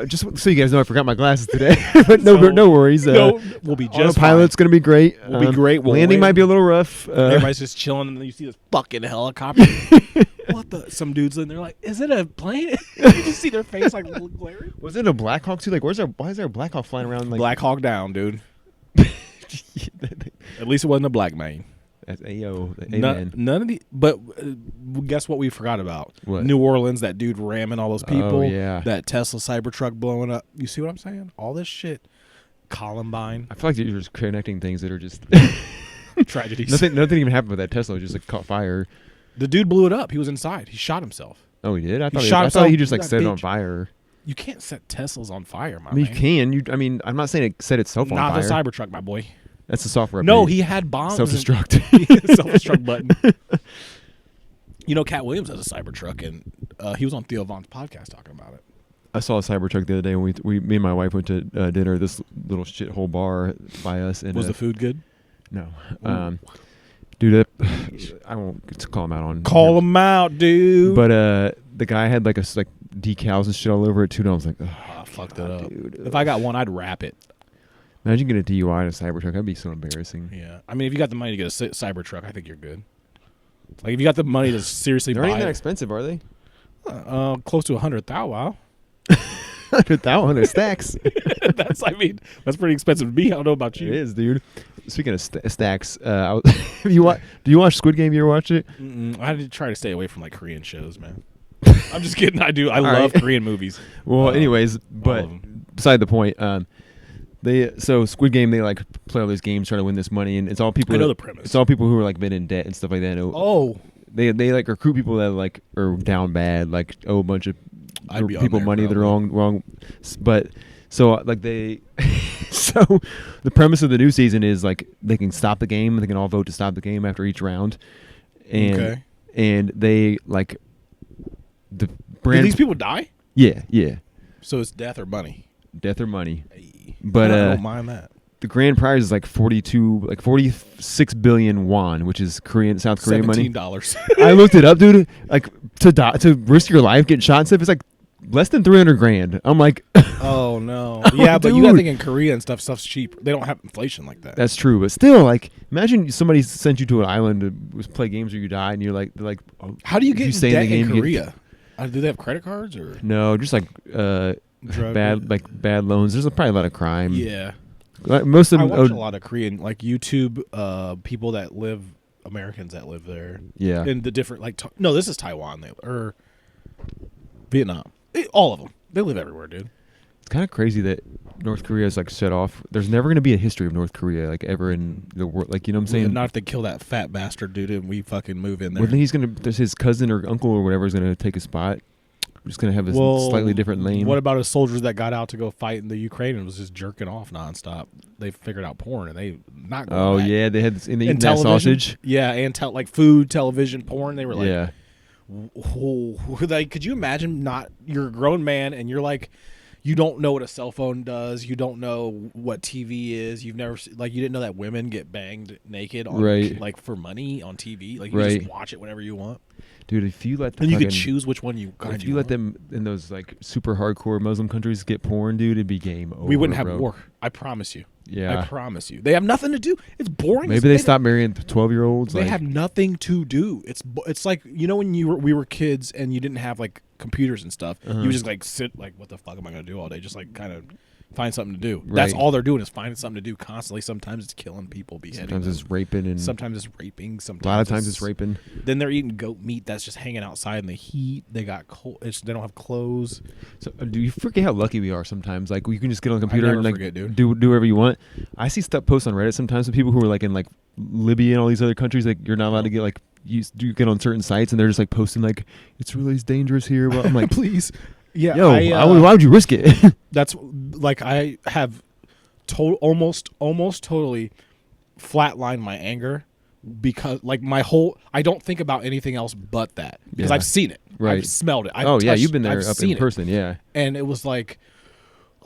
Speaker 1: just so you guys know, I forgot my glasses today. But
Speaker 2: So,
Speaker 1: no worries.
Speaker 2: No, we'll be just
Speaker 1: Autopilot's gonna be great.
Speaker 2: We'll be great. We'll
Speaker 1: landing
Speaker 2: land.
Speaker 1: might be a little rough.
Speaker 2: Everybody's just chilling, and then you see this fucking helicopter. What the? Some dudes in there like, is it a plane? You just see their face like glaring.
Speaker 1: Was it a Black Hawk too? Like, why is there a Black Hawk flying around? Like,
Speaker 2: Black Hawk down, dude. At least it wasn't a black man.
Speaker 1: That's amen.
Speaker 2: None of the. But guess what we forgot about?
Speaker 1: What?
Speaker 2: New Orleans. That dude ramming all those people.
Speaker 1: Oh, yeah.
Speaker 2: That Tesla Cybertruck blowing up. You see what I'm saying? All this shit. Columbine
Speaker 1: I feel like you're just connecting things that are just
Speaker 2: tragedies.
Speaker 1: nothing even happened with that Tesla. It just like caught fire.
Speaker 2: The dude blew it up. He was inside. He shot himself.
Speaker 1: Oh, he did. I thought
Speaker 2: shot
Speaker 1: I thought
Speaker 2: himself
Speaker 1: he just like
Speaker 2: with
Speaker 1: set
Speaker 2: that
Speaker 1: it on
Speaker 2: bitch.
Speaker 1: fire.
Speaker 2: You can't set Teslas on fire, my
Speaker 1: I mean,
Speaker 2: man.
Speaker 1: you can. I mean, I'm not saying it set itself on
Speaker 2: Not
Speaker 1: fire.
Speaker 2: the Cybertruck, my boy.
Speaker 1: That's the software.
Speaker 2: No,
Speaker 1: update.
Speaker 2: he had bombs.
Speaker 1: Self-destruct.
Speaker 2: Self-destruct button. You know, Cat Williams has a Cybertruck, and he was on Theo Vaughn's podcast talking about it.
Speaker 1: I saw a Cybertruck the other day when me and my wife went to dinner at this little shithole bar by us. And
Speaker 2: Was the food good?
Speaker 1: No. Dude, I won't call him out on.
Speaker 2: Call him out, dude.
Speaker 1: But the guy had like decals and shit all over it too. And I was like,
Speaker 2: I fucked it up.
Speaker 1: dude.
Speaker 2: If I got one, I'd wrap it.
Speaker 1: Imagine getting a DUI in a Cybertruck. That'd be so embarrassing.
Speaker 2: Yeah. I mean, if you got the money to get a Cybertruck, I think you're good. Like, if you got the money to seriously
Speaker 1: They're not
Speaker 2: buy
Speaker 1: even that
Speaker 2: it,
Speaker 1: expensive, are they?
Speaker 2: close to 100,000. Wow.
Speaker 1: 100,000 stacks.
Speaker 2: That's pretty expensive to me. I don't know about
Speaker 1: It
Speaker 2: you.
Speaker 1: is, dude. Speaking of stacks, do you watch Squid Game? You ever watch it?
Speaker 2: I had to try to stay away from like Korean shows, man. I'm just kidding. I do. I love
Speaker 1: right.
Speaker 2: Korean movies.
Speaker 1: Well, anyways,
Speaker 2: all
Speaker 1: but
Speaker 2: of 'em.
Speaker 1: beside the point, so Squid Game, they like play all these games trying to win this money, and it's all people.
Speaker 2: I know the premise.
Speaker 1: It's all people who are like been in debt and stuff like that.
Speaker 2: Oh,
Speaker 1: They like recruit people that like are down bad, like owe a bunch of
Speaker 2: I'd be on
Speaker 1: people
Speaker 2: there,
Speaker 1: money the
Speaker 2: probably.
Speaker 1: wrong. But so like they, so the premise of the new season is like they can stop the game. They can all vote to stop the game after each round, and they like the
Speaker 2: Do
Speaker 1: brand.
Speaker 2: these people die?
Speaker 1: Yeah,
Speaker 2: So it's death or money.
Speaker 1: death or money.
Speaker 2: Hey.
Speaker 1: But
Speaker 2: I don't mind that.
Speaker 1: the grand prize is like 46 billion won, which is South Korean money.
Speaker 2: $17.
Speaker 1: I looked it up, dude. Like to risk your life getting shot and stuff, it's like less than 300 grand. I'm like,
Speaker 2: Oh no. Yeah, but you gotta
Speaker 1: dude.
Speaker 2: think in Korea and stuff's cheap. They don't have inflation like that.
Speaker 1: that's true, but still, like, imagine somebody sent you to an island to play games where you die, and you're like, they're like, oh,
Speaker 2: How do you
Speaker 1: if
Speaker 2: get
Speaker 1: stay
Speaker 2: debt in
Speaker 1: you get-
Speaker 2: Korea? Do they have credit cards or
Speaker 1: No, just like
Speaker 2: drug?
Speaker 1: bad loans. There's probably a lot of crime.
Speaker 2: Yeah.
Speaker 1: Like, most of
Speaker 2: I
Speaker 1: them.
Speaker 2: watch a lot of Korean like YouTube people that live Americans that live there.
Speaker 1: Yeah.
Speaker 2: In the different no, this is Taiwan or Vietnam. All of them. They live everywhere, dude.
Speaker 1: It's kind of crazy that North Korea is like shut off. There's never going to be a history of North Korea like ever in the world. Like, you know what I'm saying?
Speaker 2: Not if they kill that fat bastard dude and we fucking move in there.
Speaker 1: Well, then he's going to. There's his cousin or uncle or whatever is going to take a spot. We're just going to have a slightly different name.
Speaker 2: What about his soldiers that got out to go fight in the Ukraine and was just jerking off nonstop? They figured out porn and they not going
Speaker 1: Oh
Speaker 2: back.
Speaker 1: yeah, they had in the
Speaker 2: And
Speaker 1: that
Speaker 2: television.
Speaker 1: sausage.
Speaker 2: Yeah, and like food, television, porn. They were like,
Speaker 1: Yeah.
Speaker 2: like, could you imagine you're a grown man and you're like, you don't know what a cell phone does. You don't know what TV is. You've never you didn't know that women get banged naked on like for money on TV. Like you just watch it whenever you want.
Speaker 1: Dude, if you let
Speaker 2: And you could choose which one you
Speaker 1: if you let them in those like super hardcore Muslim countries get porn, dude, it'd be game over.
Speaker 2: we wouldn't have
Speaker 1: bro.
Speaker 2: war. I promise you.
Speaker 1: Yeah.
Speaker 2: I promise you. They have nothing to do. It's boring.
Speaker 1: Maybe they stop marrying 12-year-olds.
Speaker 2: They
Speaker 1: like,
Speaker 2: have nothing to do. It's like, you know, when we were kids and you didn't have like computers and stuff. You would just like sit like, what the fuck am I gonna do all day? Just like kind of find something to do. That's all they're doing is finding something to do constantly. Sometimes it's killing people, beheading
Speaker 1: sometimes
Speaker 2: them.
Speaker 1: it's raping, and
Speaker 2: Sometimes it's raping. Sometimes
Speaker 1: a lot of times it's raping.
Speaker 2: Then they're eating goat meat that's just hanging outside in the heat. They got cold. They don't have clothes.
Speaker 1: So, do you forget how lucky we are sometimes? Like, we can just get on the computer
Speaker 2: never
Speaker 1: and like
Speaker 2: forget, dude.
Speaker 1: do whatever you want. I see stuff posts on Reddit sometimes with people who are like in like Libya and all these other countries. Like, you're not allowed to get like you get on certain sites, and they're just like posting like it's really dangerous here. But I'm like,
Speaker 2: Please, yeah.
Speaker 1: yo, why would you risk it?
Speaker 2: That's like I have almost totally flatlined my anger because like I don't think about anything else but that because
Speaker 1: Yeah.
Speaker 2: I've seen it.
Speaker 1: Right.
Speaker 2: I've smelled it.
Speaker 1: You've been there
Speaker 2: I've
Speaker 1: up
Speaker 2: seen
Speaker 1: in person. Yeah.
Speaker 2: And it was like,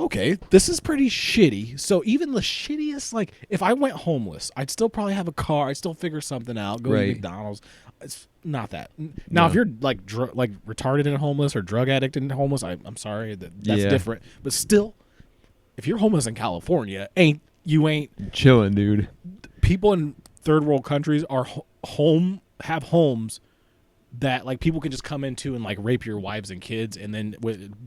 Speaker 2: okay, this is pretty shitty. So even the shittiest, like if I went homeless, I'd still probably have a car. I'd still figure something out. Go to
Speaker 1: Right.
Speaker 2: McDonald's. It's not that. Now, if you're like retarded and homeless or drug addict and homeless, I'm sorry that's different. But still, if you're homeless in California, you ain't
Speaker 1: Chilling, dude.
Speaker 2: people in third world countries are have homes that like people can just come into and like rape your wives and kids and then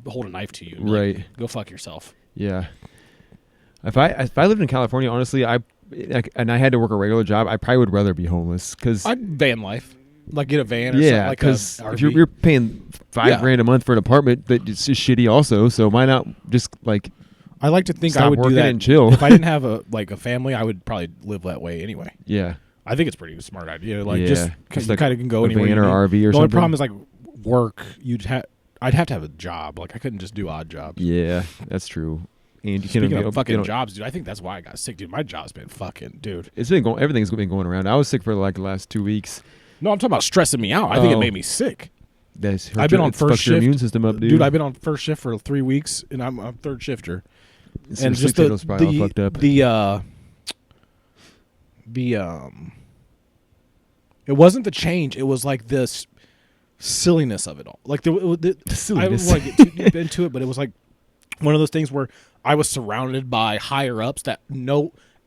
Speaker 2: hold a knife to you. And be like,
Speaker 1: Right.
Speaker 2: go fuck yourself.
Speaker 1: Yeah. If I lived in California, honestly, and I had to work a regular job, I probably would rather be homeless because
Speaker 2: I'd van life, like get a van or something like
Speaker 1: because
Speaker 2: a
Speaker 1: if
Speaker 2: RV.
Speaker 1: you're paying $5,000 a month for an apartment, that it's just shitty also. So why not just like
Speaker 2: I like to think
Speaker 1: stop
Speaker 2: I would do
Speaker 1: working
Speaker 2: that
Speaker 1: and chill?
Speaker 2: if I didn't have a family, I would probably live that way anyway.
Speaker 1: Yeah.
Speaker 2: I think it's pretty smart idea. Like
Speaker 1: Yeah.
Speaker 2: just
Speaker 1: Just
Speaker 2: you
Speaker 1: like
Speaker 2: kind of can go
Speaker 1: a
Speaker 2: anywhere.
Speaker 1: van
Speaker 2: you
Speaker 1: or
Speaker 2: need.
Speaker 1: RV or
Speaker 2: The only
Speaker 1: something.
Speaker 2: problem is like work. I'd have to have a job. Like I couldn't just do odd jobs.
Speaker 1: Yeah, that's true. And you
Speaker 2: Speaking
Speaker 1: can't
Speaker 2: of fucking jobs, dude, I think that's why I got sick, dude. My job's been fucking, dude.
Speaker 1: It's been going. Everything's been going around. I was sick for like the last 2 weeks.
Speaker 2: No, I'm talking about stressing me out. I think it made me sick.
Speaker 1: I've been on
Speaker 2: first
Speaker 1: your
Speaker 2: shift.
Speaker 1: immune system up, dude.
Speaker 2: Dude, I've been on first shift for 3 weeks, and I'm a third shifter.
Speaker 1: It's
Speaker 2: And
Speaker 1: your
Speaker 2: just
Speaker 1: sleep cycle's probably all fucked up.
Speaker 2: It wasn't the change. It was like this silliness of it all. Like the
Speaker 1: silliness.
Speaker 2: I don't want to get too deep into it, but it was like one of those things where I was surrounded by higher ups that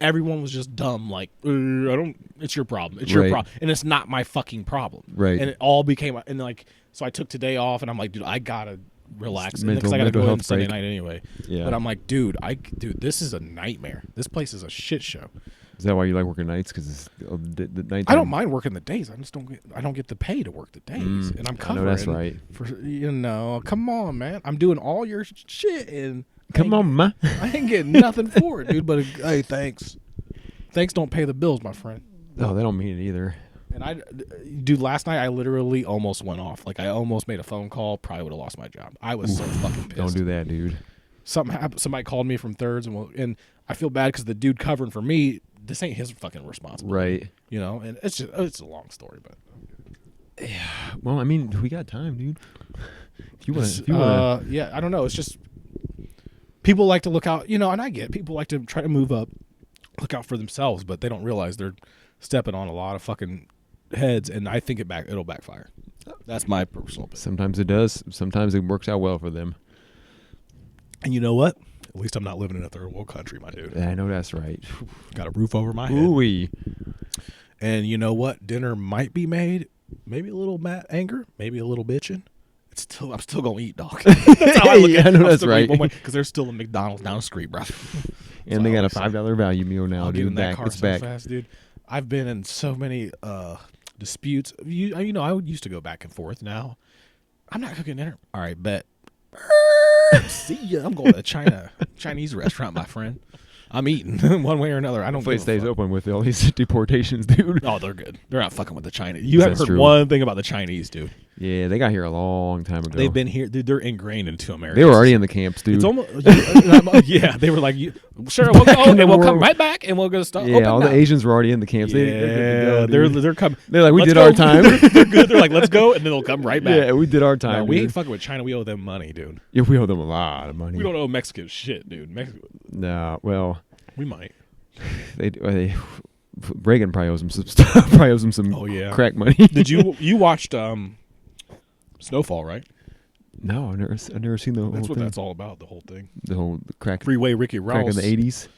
Speaker 2: everyone was just dumb. Like it's your problem. It's your
Speaker 1: Right.
Speaker 2: problem, and it's not my fucking problem.
Speaker 1: Right.
Speaker 2: And it all became and like so I took today off, and I'm like, dude, I gotta relax
Speaker 1: Mental-
Speaker 2: because I gotta
Speaker 1: mental
Speaker 2: go in
Speaker 1: health
Speaker 2: Sunday
Speaker 1: break.
Speaker 2: night anyway.
Speaker 1: Yeah.
Speaker 2: But I'm like, dude, this is a nightmare. This place is a shit show.
Speaker 1: Is that why you like working nights? Because the night.
Speaker 2: I don't mind working the days. I don't get the pay to work the days, and I'm
Speaker 1: I
Speaker 2: covering.
Speaker 1: know that's right.
Speaker 2: For come on, man. I'm doing all your shit, and
Speaker 1: Come on, ma.
Speaker 2: I ain't getting nothing for it, dude. But hey, thanks. Thanks don't pay the bills, my friend.
Speaker 1: No, they don't mean it either.
Speaker 2: And dude, last night I literally almost went off. Like I almost made a phone call. Probably would have lost my job. I was so fucking pissed.
Speaker 1: Don't do that, dude.
Speaker 2: Something happened. Somebody called me from thirds, and I feel bad because the dude covering for me. This ain't his fucking responsibility,
Speaker 1: right?
Speaker 2: You know, and it's a long story, but
Speaker 1: yeah. Well, I mean, we got time, dude. If you want,
Speaker 2: yeah, I don't know. It's just people like to look out, you know, and I get it. People like to try to move up, look out for themselves, but they don't realize they're stepping on a lot of fucking heads, and I think it'll backfire. That's my personal opinion.
Speaker 1: Sometimes it does. Sometimes it works out well for them.
Speaker 2: And you know what? At least I'm not living in a third world country, my dude.
Speaker 1: I know that's right.
Speaker 2: Got a roof over my head.
Speaker 1: Ooh-wee.
Speaker 2: And you know what? Dinner might be made. Maybe a little anger. Maybe a little bitching. I'm still gonna eat, dog. That's how I look at it.
Speaker 1: I know that's right.
Speaker 2: Because there's still a McDonald's down the street, bro.
Speaker 1: And they got a $5 value meal now,
Speaker 2: I'll
Speaker 1: dude.
Speaker 2: get in that car
Speaker 1: It's
Speaker 2: so
Speaker 1: back.
Speaker 2: fast, dude. I've been in so many disputes. You know, I used to go back and forth. Now I'm not cooking dinner. All right, bet. See ya. I'm going to Chinese restaurant, my friend. I'm eating one way or another. I don't.
Speaker 1: Place stays open with all these deportations, dude.
Speaker 2: Oh, they're good. They're not fucking with the Chinese. You haven't heard one thing about the Chinese, dude.
Speaker 1: Yeah, they got here a long time ago.
Speaker 2: They've been here, dude. They're ingrained into America.
Speaker 1: They were already in the camps, dude.
Speaker 2: It's almost yeah. They were like, sure, we'll go, and we'll come right back, and we'll go stop.
Speaker 1: Yeah, all the Asians were already in the camps.
Speaker 2: Yeah, they're coming.
Speaker 1: They're like, we did our time.
Speaker 2: They're good. They're like, let's go, and then they'll come right back.
Speaker 1: Yeah, we did our time.
Speaker 2: No, we ain't fucking with China. We owe them money, dude.
Speaker 1: Yeah, we owe them a lot of money.
Speaker 2: We don't owe Mexico shit, dude.
Speaker 1: Nah, well,
Speaker 2: we might.
Speaker 1: They Reagan probably owes them some stuff. Probably owes them some crack money.
Speaker 2: Did you watched Snowfall, right?
Speaker 1: No, I've never seen the whole thing.
Speaker 2: That's what that's all about. The whole thing.
Speaker 1: The whole crack.
Speaker 2: Freeway Ricky Ross.
Speaker 1: Crack in the 80s.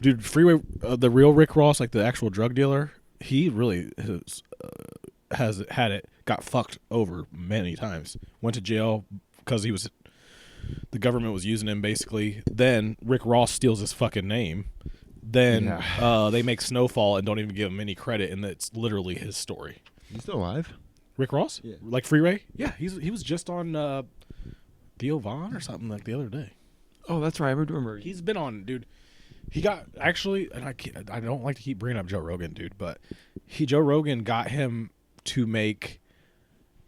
Speaker 2: Dude, Freeway, the real Rick Ross, like the actual drug dealer, he really has had it, got fucked over many times. Went to jail because the government was using him basically. Then Rick Ross steals his fucking name. Then they make Snowfall and don't even give him any credit, and it's literally his story.
Speaker 1: He's still alive?
Speaker 2: Rick Ross?
Speaker 1: Yeah.
Speaker 2: Like Freeway? Yeah, he was just on Theo Vaughn or something like the other day.
Speaker 1: Oh, that's right. I remember.
Speaker 2: He's been on, dude. He got actually, and I don't like to keep bringing up Joe Rogan, dude, but Joe Rogan got him to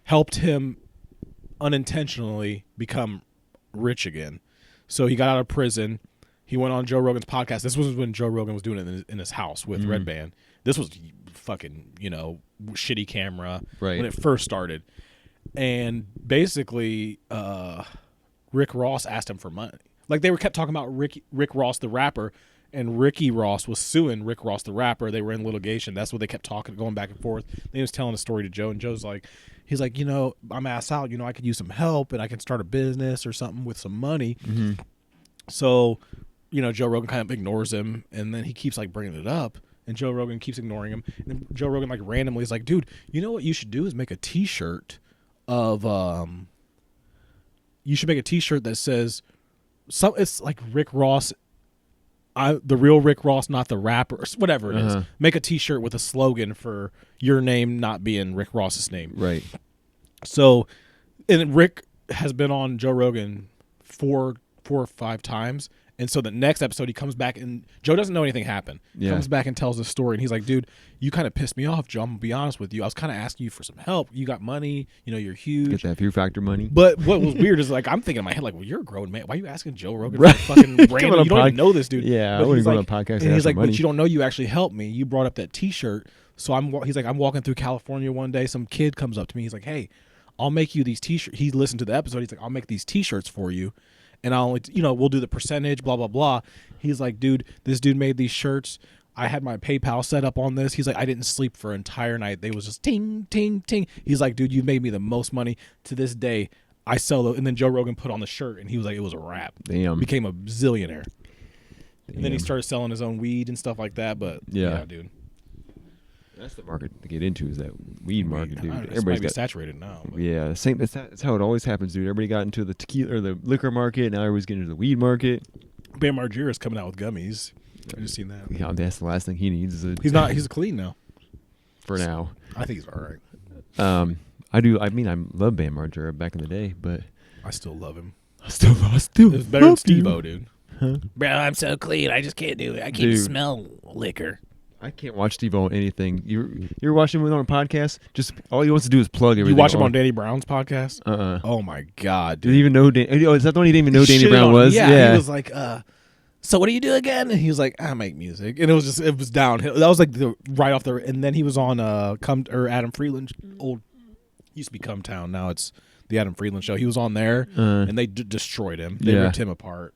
Speaker 2: helped him unintentionally become rich again. So he got out of prison. He went on Joe Rogan's podcast. This was when Joe Rogan was doing it in his house with Red Band. This was fucking, shitty camera when it first started. And basically, Rick Ross asked him for money. Like they kept talking about Rick Ross the rapper, and Ricky Ross was suing Rick Ross the rapper. They were in litigation. That's what they kept going back and forth. Then he was telling a story to Joe, and Joe's like, he's like, I'm ass out. I could use some help, and I can start a business or something with some money. Mm-hmm. So, Joe Rogan kind of ignores him, and then he keeps like bringing it up, and Joe Rogan keeps ignoring him. And then Joe Rogan like randomly is like, dude, you know what you should do is make a T-shirt of you should make a T-shirt that says it's like Rick Ross, the real Rick Ross, not the rapper, or whatever it is. Make a T-shirt with a slogan for your name not being Rick Ross's name.
Speaker 1: Right.
Speaker 2: So, and Rick has been on Joe Rogan 4 or 5 times. And so the next episode, he comes back, and Joe doesn't know anything happened. Yeah. Comes back and tells the story, and he's like, dude, you kind of pissed me off, Joe. I'm going to be honest with you. I was kind of asking you for some help. You got money. You're huge.
Speaker 1: Get that Fear Factor money.
Speaker 2: But what was weird is, like, I'm thinking in my head, like, well, you're a grown man. Why are you asking Joe Rogan for fucking random? You don't even know this dude.
Speaker 1: Yeah, I wouldn't go on a podcast.
Speaker 2: And he's like, but you don't know you actually helped me. You brought up that T-shirt. So he's like, I'm walking through California one day. Some kid comes up to me. He's like, hey, I'll make you these T-shirts. He listened to the episode. He's like, I'll make these T-shirts for you. And I'll, we'll do the percentage, blah, blah, blah. He's like, dude, this dude made these shirts. I had my PayPal set up on this. He's like, I didn't sleep for an entire night. They was just ting, ting, ting. He's like, dude, you made me the most money to this day. I sell it. And then Joe Rogan put on the shirt, and he was like, it was a wrap.
Speaker 1: Damn.
Speaker 2: Became a zillionaire. Damn. And then he started selling his own weed and stuff like that. But yeah dude.
Speaker 1: That's the market to get into, is that weed market, dude.
Speaker 2: Everybody's got saturated now.
Speaker 1: But. Yeah, that's how it always happens, dude. Everybody got into the tequila or the liquor market. Now everybody's getting into the weed market.
Speaker 2: Bam Margera's coming out with gummies. I just seen that.
Speaker 1: Yeah, that's the last thing he needs.
Speaker 2: He's clean now.
Speaker 1: For now,
Speaker 2: I think he's all right.
Speaker 1: I do. I mean, I love Bam Margera back in the day, but
Speaker 2: I still love him.
Speaker 1: I still. It
Speaker 2: was better than Steve-O, dude.
Speaker 3: Huh? Bro, I'm so clean. I just can't do it. I can't smell liquor.
Speaker 1: I can't watch Steve-O on anything. You're watching him on a podcast? Just all he wants to do is plug everything.
Speaker 2: You watch him on Danny Brown's podcast?
Speaker 1: Uh-uh.
Speaker 2: Oh my god,
Speaker 1: dude. Did he even know? Is that the one he didn't even know Danny
Speaker 2: shitted
Speaker 1: Brown was?
Speaker 2: Yeah, he was like, so what do you do again? And he was like, I make music, and it was downhill. That was like right off the. And then he was on Adam Freeland used to be Come Town. Now it's the Adam Freeland Show. He was on there, and they destroyed him. They ripped him apart.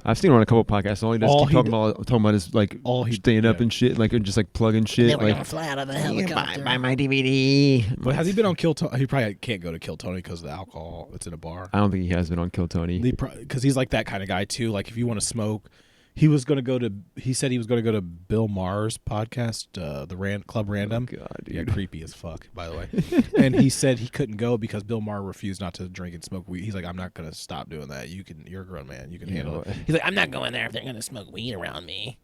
Speaker 1: I've seen him on a couple of podcasts. All he does keep talking about his like staying up and shit, like just like plugging shit.
Speaker 3: And then we're
Speaker 1: like
Speaker 3: gonna fly out of a helicopter.
Speaker 1: buy my DVD.
Speaker 2: But has he been on Kill Tony? He probably can't go to Kill Tony because of the alcohol. It's in a bar.
Speaker 1: I don't think he has been on Kill Tony.
Speaker 2: Because he's like that kind of guy too. Like if you want to smoke, he said he was gonna go to Bill Maher's podcast, the Club Random.
Speaker 1: Oh God, dude.
Speaker 2: Yeah, creepy as fuck, by the way. And he said he couldn't go because Bill Maher refused not to drink and smoke weed. He's like, I'm not gonna stop doing that. You're a grown man. You can handle it.
Speaker 3: He's like, I'm not going there if they're gonna smoke weed around me.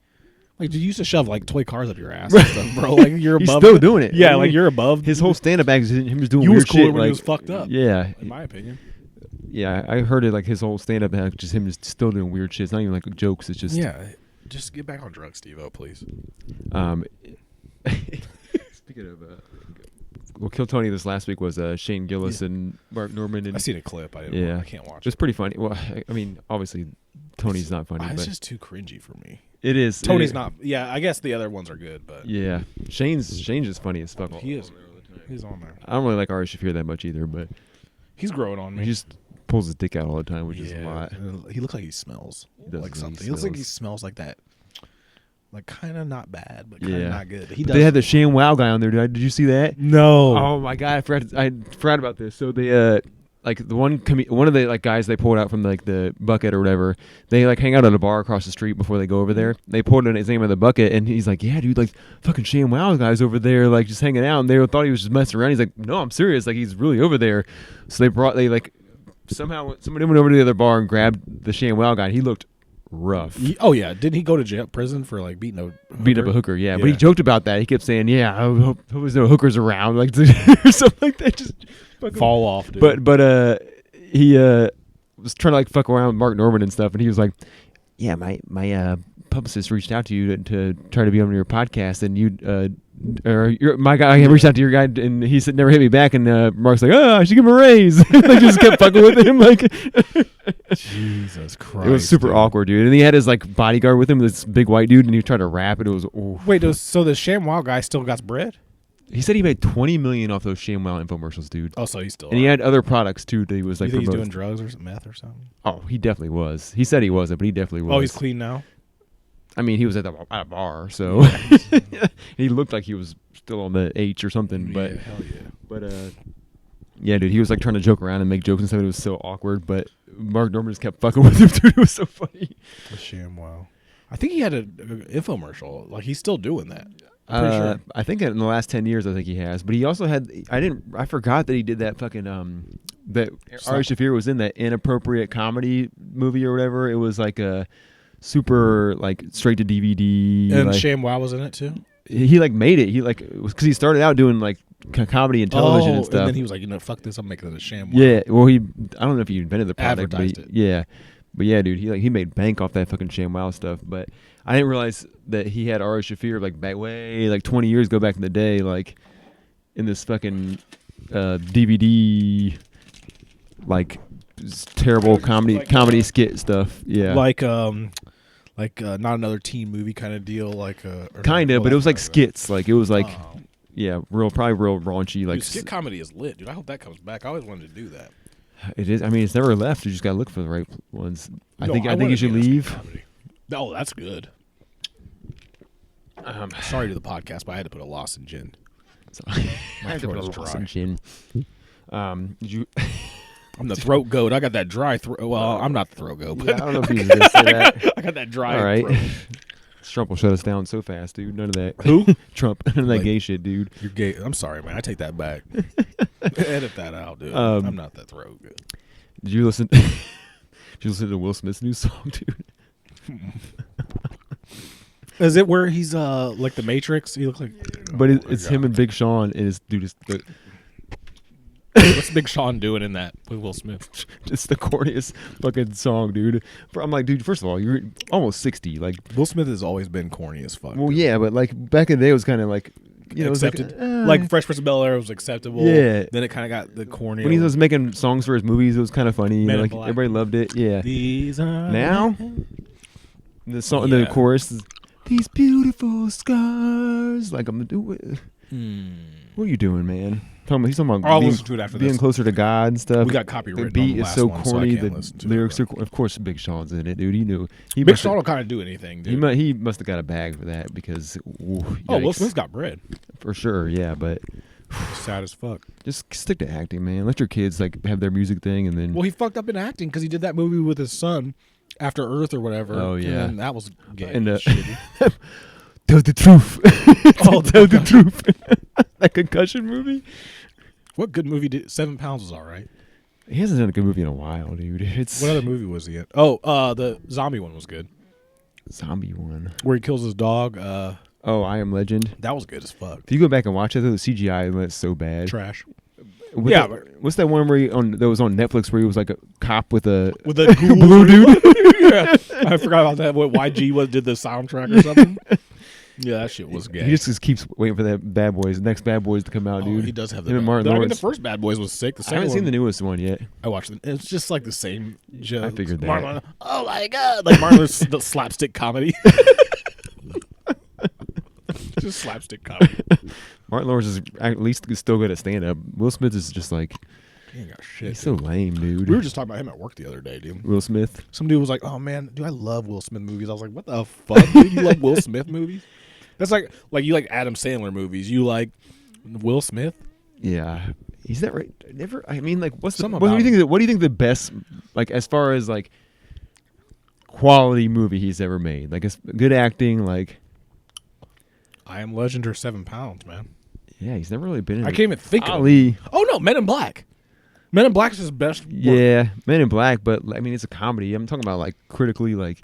Speaker 2: Like, dude, you used to shove like toy cars up your ass and stuff, bro. Like you're above.
Speaker 1: He's still doing it.
Speaker 2: Yeah, like you're above.
Speaker 1: His whole stand-up act is him just doing
Speaker 2: you
Speaker 1: weird
Speaker 2: was cooler
Speaker 1: shit.
Speaker 2: when
Speaker 1: like,
Speaker 2: he was fucked up.
Speaker 1: Yeah,
Speaker 2: in my opinion.
Speaker 1: Yeah, I heard it like his whole stand-up act, just him just still doing weird shit. It's not even like jokes. It's just
Speaker 2: Just get back on drugs, Steve-O, please.
Speaker 1: Speaking of, well, Kill Tony this last week was Shane Gillis and Mark Norman. And
Speaker 2: I seen a clip. I can't watch
Speaker 1: it. It's pretty funny. Well, I mean, obviously, Tony's not funny.
Speaker 2: It's
Speaker 1: but
Speaker 2: just too cringy for me.
Speaker 1: It is.
Speaker 2: Tony's not. Yeah, I guess the other ones are good, but
Speaker 1: yeah, Shane's just funny as fuck.
Speaker 2: He is. He's on there.
Speaker 1: I don't really like Ari Shaffir that much either, but
Speaker 2: he's growing on me.
Speaker 1: He just pulls his dick out all the time, which is a lot.
Speaker 2: He looks like he smells like something. He looks like he smells like that. Like kind of not bad, but kind of not good. They
Speaker 1: had the Shane Wow guy on there. Did you see that?
Speaker 2: No.
Speaker 1: Oh my god, I forgot about this. So they like the one of the like guys they pulled out from like the bucket or whatever. They like hang out at a bar across the street before they go over there. They pulled in his name in the bucket, and he's like, "Yeah, dude, like fucking Shane Wow guy's over there, like just hanging out." And they thought he was just messing around. He's like, "No, I'm serious. Like he's really over there." So somehow somebody went over to the other bar and grabbed the Shane Wow guy. And he looked rough.
Speaker 2: Didn't he go to prison for like beating up a hooker?
Speaker 1: Yeah, but he joked about that. He kept saying, "Yeah, I hope there's no hookers around," like or something like that. Just
Speaker 2: fall off, dude.
Speaker 1: But he was trying to like fuck around with Mark Norman and stuff, and he was like, "Yeah, my publicist reached out to you to try to be on your podcast, and my guy reached out to your guy, and he said never hit me back." And Mark's like, "Oh, I should give him a raise." They just kept fucking with him, like.
Speaker 2: Jesus Christ!
Speaker 1: It was super awkward, dude. And he had his like bodyguard with him, this big white dude, and he tried to rap it. It was
Speaker 2: so the ShamWow guy still got bread?
Speaker 1: He said he made $20 million off those ShamWow infomercials, dude.
Speaker 2: Oh, so he's still.
Speaker 1: And he had other products too that he was like.
Speaker 2: You think he's doing drugs or meth or something?
Speaker 1: Oh, he definitely was. He said he wasn't, but he definitely was.
Speaker 2: Oh, he's clean now.
Speaker 1: I mean, he was at a bar, so he looked like he was still on the H or something. But
Speaker 2: hell yeah.
Speaker 1: But yeah, dude, he was like trying to joke around and make jokes and stuff. It was so awkward, but Mark Norman just kept fucking with him, dude. It was so funny.
Speaker 2: The ShamWow. I think he had an infomercial. Like he's still doing that. I'm pretty sure.
Speaker 1: I think in the last 10 years, I think he has. But he also had. I forgot that he did that fucking that Ari Shaffir was in that inappropriate comedy movie or whatever. It was like a super like straight to DVD.
Speaker 2: And
Speaker 1: like,
Speaker 2: ShamWow was in it too.
Speaker 1: He like made it. He like because he started out doing like comedy and television and stuff.
Speaker 2: And then he was like, fuck this, I'm making it a ShamWow.
Speaker 1: Yeah, well, I don't know if he invented the product,
Speaker 2: advertised it.
Speaker 1: Yeah, but yeah, dude, he made bank off that fucking ShamWow stuff. But I didn't realize that he had Ari Shaffir like back way like 20 years ago back in the day, like in this fucking DVD like terrible comedy skit stuff. Yeah,
Speaker 2: like not another teen movie kind of deal,
Speaker 1: kind of, but it was like skits. Like it was like. Yeah, probably real raunchy. Like
Speaker 2: skit comedy is lit, dude. I hope that comes back. I always wanted to do that.
Speaker 1: It is. I mean, it's never left. You just gotta look for the right ones. I think you should leave.
Speaker 2: Oh, that's good. Sorry to the podcast, but I had to put a loss in gin. My throat is dry.
Speaker 1: Did you?
Speaker 2: I'm the throat goat. I got that dry throat. Well, I'm not the throat goat. But
Speaker 1: yeah, I don't know if you gonna say that.
Speaker 2: I got that dry.
Speaker 1: All right.
Speaker 2: throat.
Speaker 1: Trump will shut us down so fast, dude. None of that.
Speaker 2: Who?
Speaker 1: Trump. None of that gay shit, dude.
Speaker 2: You're gay. I'm sorry, man. I take that back. Edit that out, dude. I'm not that throat good.
Speaker 1: Did you listen? Did you listen to Will Smith's new song, dude?
Speaker 2: Is it where he's like the Matrix? He looks like.
Speaker 1: But it's him and Big Sean, and it's dude.
Speaker 2: What's Big Sean doing in that with Will Smith?
Speaker 1: Just the corniest fucking song, dude. I'm like, dude, first of all, you're almost 60. Like,
Speaker 2: Will Smith has always been corny as fuck.
Speaker 1: well,
Speaker 2: dude.
Speaker 1: yeah, but like back in the day, it was kind of like, you know,
Speaker 2: Accepted.
Speaker 1: it was
Speaker 2: Like Fresh Prince of Bel-Air was acceptable.
Speaker 1: Yeah.
Speaker 2: Then it kind of got the corny.
Speaker 1: when he was making songs for his movies, it was kind of funny. You
Speaker 2: Men
Speaker 1: know,
Speaker 2: in
Speaker 1: like
Speaker 2: Black.
Speaker 1: everybody loved it. Yeah.
Speaker 2: These are
Speaker 1: Now, the song,
Speaker 2: Yeah.
Speaker 1: the chorus is these beautiful scars. Like I'm doing. What are you doing, man? He's talking about
Speaker 2: I'll
Speaker 1: being,
Speaker 2: listen to it after
Speaker 1: being
Speaker 2: this.
Speaker 1: closer to God and stuff.
Speaker 2: We got copyrighted
Speaker 1: The
Speaker 2: on
Speaker 1: beat
Speaker 2: the
Speaker 1: is
Speaker 2: last
Speaker 1: so
Speaker 2: one, so I
Speaker 1: corny.
Speaker 2: can't
Speaker 1: The
Speaker 2: listen to
Speaker 1: lyrics
Speaker 2: it,
Speaker 1: are, of course, Big Sean's in it, dude. He knew.
Speaker 2: Big
Speaker 1: must
Speaker 2: Sean
Speaker 1: have-
Speaker 2: will kind of do anything, dude.
Speaker 1: He must have got a bag for that because. Ooh,
Speaker 2: Oh, Will
Speaker 1: yikes.
Speaker 2: Smith's got bread.
Speaker 1: For sure, yeah, but
Speaker 2: Sad as fuck.
Speaker 1: just stick to acting, man. Let your kids like have their music thing, and then
Speaker 2: Well, he fucked up in acting because he did that movie with his son, After Earth or whatever.
Speaker 1: Oh, yeah.
Speaker 2: and then that was gay.
Speaker 1: And,
Speaker 2: shitty.
Speaker 1: tell the truth.
Speaker 2: Oh,
Speaker 1: tell the truth. That concussion movie.
Speaker 2: What good movie did 7 Pounds was all right.
Speaker 1: He hasn't done a good movie in a while, dude. It's
Speaker 2: What other movie was he in? Oh, the zombie one was good,
Speaker 1: zombie one.
Speaker 2: where he kills his dog.
Speaker 1: Oh, I Am Legend.
Speaker 2: That was good as fuck.
Speaker 1: If you go back and watch it, though, the CGI went so bad.
Speaker 2: Trash.
Speaker 1: What
Speaker 2: Yeah,
Speaker 1: the- what's that one where that was on Netflix where he was like a cop with a
Speaker 2: With the
Speaker 1: blue dude?
Speaker 2: Yeah, I forgot about that. What YG did the soundtrack or something? Yeah, that shit was gay.
Speaker 1: He just keeps waiting for that next Bad Boys to come out,
Speaker 2: Oh,
Speaker 1: dude.
Speaker 2: he does have the.
Speaker 1: Him and Martin
Speaker 2: I mean, the
Speaker 1: Lawrence.
Speaker 2: first Bad Boys was sick. The
Speaker 1: I
Speaker 2: second
Speaker 1: haven't
Speaker 2: one,
Speaker 1: seen the newest one yet.
Speaker 2: I watched it. It's just like the same joke.
Speaker 1: I figured that.
Speaker 2: Marlon, oh my god! Like Marlon's the slapstick comedy. Just slapstick comedy.
Speaker 1: Martin Lawrence is at least still good at stand up. Will Smith is just like
Speaker 2: He ain't got shit.
Speaker 1: he's so lame, dude.
Speaker 2: We were just talking about him at work the other day, dude.
Speaker 1: Will Smith.
Speaker 2: Some dude was like, "Oh man, dude, I love Will Smith movies." I was like, "What the fuck? Dude, you love Will Smith movies?" That's like you like Adam Sandler movies. You like Will Smith?
Speaker 1: Yeah, he's that right. Never. I mean, like, what's the?
Speaker 2: Something
Speaker 1: What do you
Speaker 2: about
Speaker 1: think? What do you think the best, like, as far as like quality movie he's ever made? Like, it's good acting. Like,
Speaker 2: I Am Legend or 7 Pounds, man.
Speaker 1: yeah, he's never really been in.
Speaker 2: I can't even think of
Speaker 1: Ali.
Speaker 2: him. Oh no, Men in Black. Men in Black is his best. Work.
Speaker 1: Yeah, Men in Black, but I mean, it's a comedy. I'm talking about like critically, like.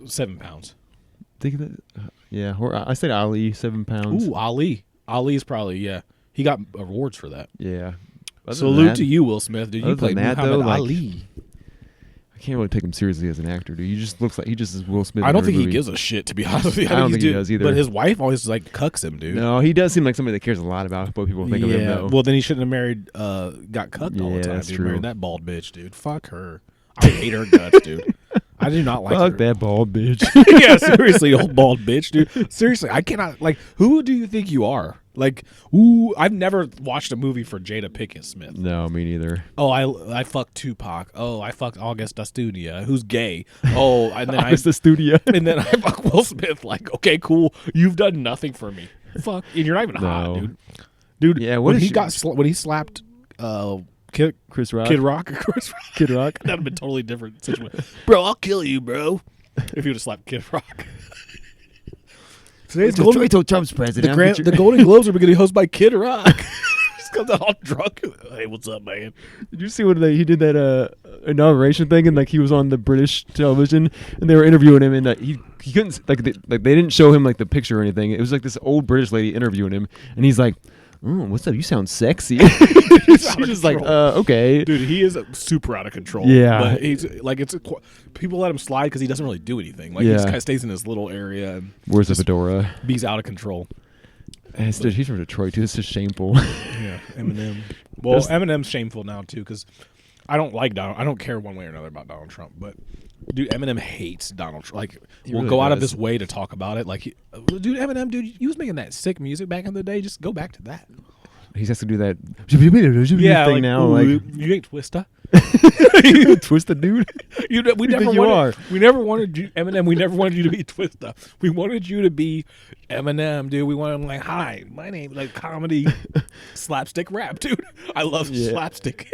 Speaker 2: 7 Pounds.
Speaker 1: Think of that. Yeah, or I said Ali, 7 pounds.
Speaker 2: Ooh, Ali. Ali's probably He got awards for that.
Speaker 1: Yeah. Other than
Speaker 2: Salute
Speaker 1: that,
Speaker 2: to you, Will Smith. Dude, you
Speaker 1: other than
Speaker 2: played
Speaker 1: that,
Speaker 2: Muhammad
Speaker 1: though, like,
Speaker 2: Ali.
Speaker 1: I can't really take him seriously as an actor, dude. He just looks like he just is Will Smith.
Speaker 2: I
Speaker 1: in
Speaker 2: don't
Speaker 1: every
Speaker 2: think he
Speaker 1: movie.
Speaker 2: gives a shit, to be honest with you.
Speaker 1: I don't think he does either.
Speaker 2: But his wife always like cucks him, dude.
Speaker 1: No, he does seem like somebody that cares a lot about what people think of him. Though.
Speaker 2: Well, then he shouldn't have married. Got cucked all
Speaker 1: Yeah,
Speaker 2: the time.
Speaker 1: that's
Speaker 2: Dude,
Speaker 1: true.
Speaker 2: married that bald bitch, dude. Fuck her. I hate her guts, dude. I do not like
Speaker 1: Fuck
Speaker 2: her.
Speaker 1: that bald bitch.
Speaker 2: Yeah, seriously, old bald bitch, dude. Seriously, I cannot. Like, who do you think you are? Like, ooh, I've never watched a movie for Jada Pinkett Smith.
Speaker 1: No, me neither.
Speaker 2: Oh, I fucked Tupac. Oh, I fucked August Astudia, who's gay. Oh, and then
Speaker 1: It's the studio.
Speaker 2: and then I fuck Will Smith. Like, okay, cool. You've done nothing for me. Fuck, and you're not even hot,
Speaker 1: No.
Speaker 2: dude. Dude,
Speaker 1: Yeah, what
Speaker 2: when
Speaker 1: is
Speaker 2: he
Speaker 1: she-
Speaker 2: got when he slapped Kid
Speaker 1: Chris Rock.
Speaker 2: Kid Rock, Chris Rock,
Speaker 1: Kid Rock.
Speaker 2: that'd have been totally different situation. Bro, I'll kill you, bro. If you would have slapped Kid Rock. Today's
Speaker 1: Wait till Trump's president.
Speaker 2: the Golden Globes are getting hosted by Kid Rock. Just comes out all drunk. Hey, what's up, man?
Speaker 1: Did you see when he did that inauguration thing and like he was on the British television and they were interviewing him and he couldn't like they didn't show him like the picture or anything. It was like this old British lady interviewing him and he's like, "What's up? You sound sexy." She's just like, "Okay."
Speaker 2: Dude, he is super out of control.
Speaker 1: Yeah.
Speaker 2: But he's like, people let him slide because he doesn't really do anything. Like, he just kind of stays in his little area and
Speaker 1: Where's the fedora?
Speaker 2: he's out of control.
Speaker 1: He's from Detroit too. This is shameful.
Speaker 2: Yeah, Eminem. Well, Eminem's shameful now too because I don't like Donald. I don't care one way or another about Donald Trump, but dude, Eminem hates Donald Trump. Like,
Speaker 1: He
Speaker 2: will
Speaker 1: really
Speaker 2: go out of
Speaker 1: does.
Speaker 2: his way to talk about it. Like, dude, Eminem, dude, you was making that sick music back in the day. Just go back to that.
Speaker 1: He has to do that
Speaker 2: Yeah,
Speaker 1: thing
Speaker 2: like,
Speaker 1: now.
Speaker 2: ooh,
Speaker 1: Like
Speaker 2: you ain't Twista.
Speaker 1: twist the dude.
Speaker 2: We
Speaker 1: think
Speaker 2: never
Speaker 1: you
Speaker 2: wanted.
Speaker 1: are?
Speaker 2: We never wanted you, Eminem. We never wanted you to be Twista. We wanted you to be Eminem, dude. We wanted him like, hi, my name, like comedy, slapstick rap, dude. I love
Speaker 1: Yeah.
Speaker 2: slapstick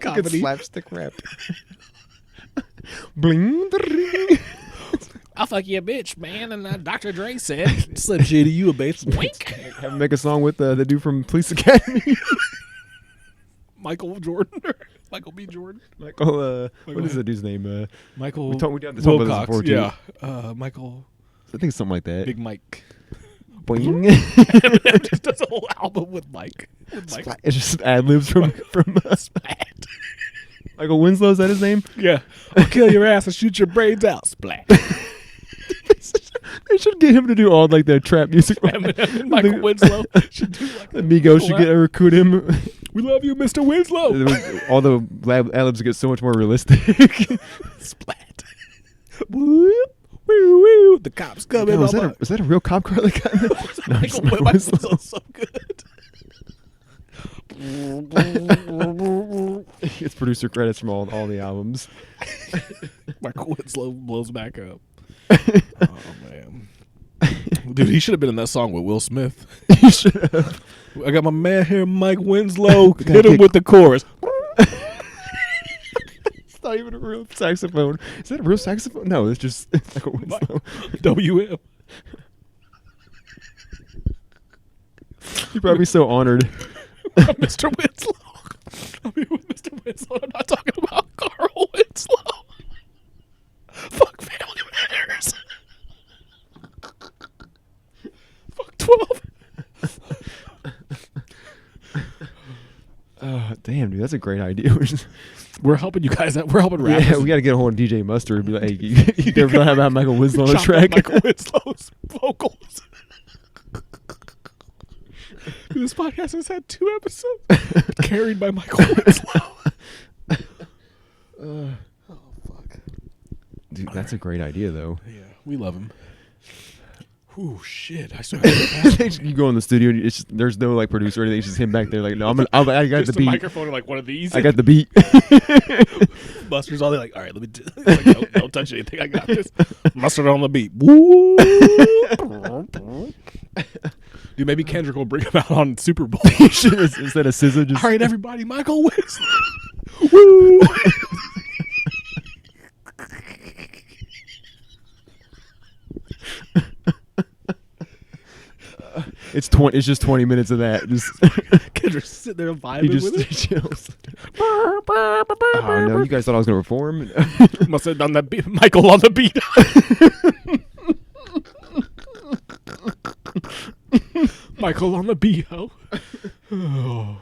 Speaker 2: comedy.
Speaker 1: Slapstick rap. Bling.
Speaker 3: I'll fuck you a bitch, man. And Dr. Dre said,
Speaker 2: Slim Shady, you a bass
Speaker 3: wink.
Speaker 1: Have him make a song with the dude from Police Academy.
Speaker 2: Michael Jordan, Michael B. Jordan,
Speaker 1: Michael. What is the dude's name?
Speaker 2: Michael
Speaker 1: we did the talk about this
Speaker 2: Wilcox.
Speaker 1: before, too.
Speaker 2: Yeah, Michael
Speaker 1: I think it's something like that.
Speaker 2: Big Mike.
Speaker 1: Boing.
Speaker 2: Eminem just does a whole album with Mike.
Speaker 1: It's just ad libs from
Speaker 2: Splat.
Speaker 1: Michael Winslow. Is that his name?
Speaker 2: Yeah. I'll kill your ass and shoot your brains out. Splat.
Speaker 1: They should get him to do all like the trap music.
Speaker 2: Eminem and Michael Winslow should do like
Speaker 1: The Migos should recruit him.
Speaker 2: We love you, Mr. Winslow.
Speaker 1: All the ad libs get so much more realistic.
Speaker 2: Splat. Whoop. Woo, woo. The cops coming.
Speaker 1: Is that a real cop car? Like, no,
Speaker 2: Michael Winslow's so good.
Speaker 1: It's producer credits from all the albums.
Speaker 2: Michael Winslow blows back up. Oh man, dude, he should have been in that song with Will Smith.
Speaker 1: He should have.
Speaker 2: I got my man here, Mike Winslow. Hit him with the chorus.
Speaker 1: It's not even a real saxophone. Is that a real saxophone? No, it's just Michael Winslow.
Speaker 2: WM.
Speaker 1: You're probably so honored.
Speaker 2: Mr. Winslow. I'm here with Mr. Winslow. I'm not talking about Carl Winslow. Fuck Family Matters. Fuck 12.
Speaker 1: Oh, damn, dude, that's a great idea.
Speaker 2: We're helping you guys out. We're helping rappers.
Speaker 1: Yeah, we got to get a hold of DJ Mustard and be like, hey, you never know about Michael Winslow on the
Speaker 2: Chop
Speaker 1: track?
Speaker 2: up Michael Winslow's vocals. This podcast has had 2 episodes carried by Michael Winslow.
Speaker 1: Oh, fuck. Dude, that's a great idea, though.
Speaker 2: Yeah, we love him. Oh shit! I swear.
Speaker 1: You go in the studio and it's just, there's no like producer or anything. It's just him back there like, no, I got
Speaker 2: Just
Speaker 1: the beat.
Speaker 2: a microphone and like one of these.
Speaker 1: I got the beat.
Speaker 2: Buster's all there like, all right, let me do. Like, don't touch anything. I got this. Mustard on the beat. Woo! Dude, maybe Kendrick will bring him out on Super Bowl.
Speaker 1: Instead of SZA, just
Speaker 2: all right, everybody, Michael Winslow. Woo!
Speaker 1: It's just 20 minutes of that. Just
Speaker 2: Kendrick's sitting there vibing
Speaker 1: he just
Speaker 2: with it.
Speaker 1: chills. Oh no, you guys thought I was gonna perform?
Speaker 2: Must have done that beat. Michael on the beat. Michael on the beat, ho. Oh.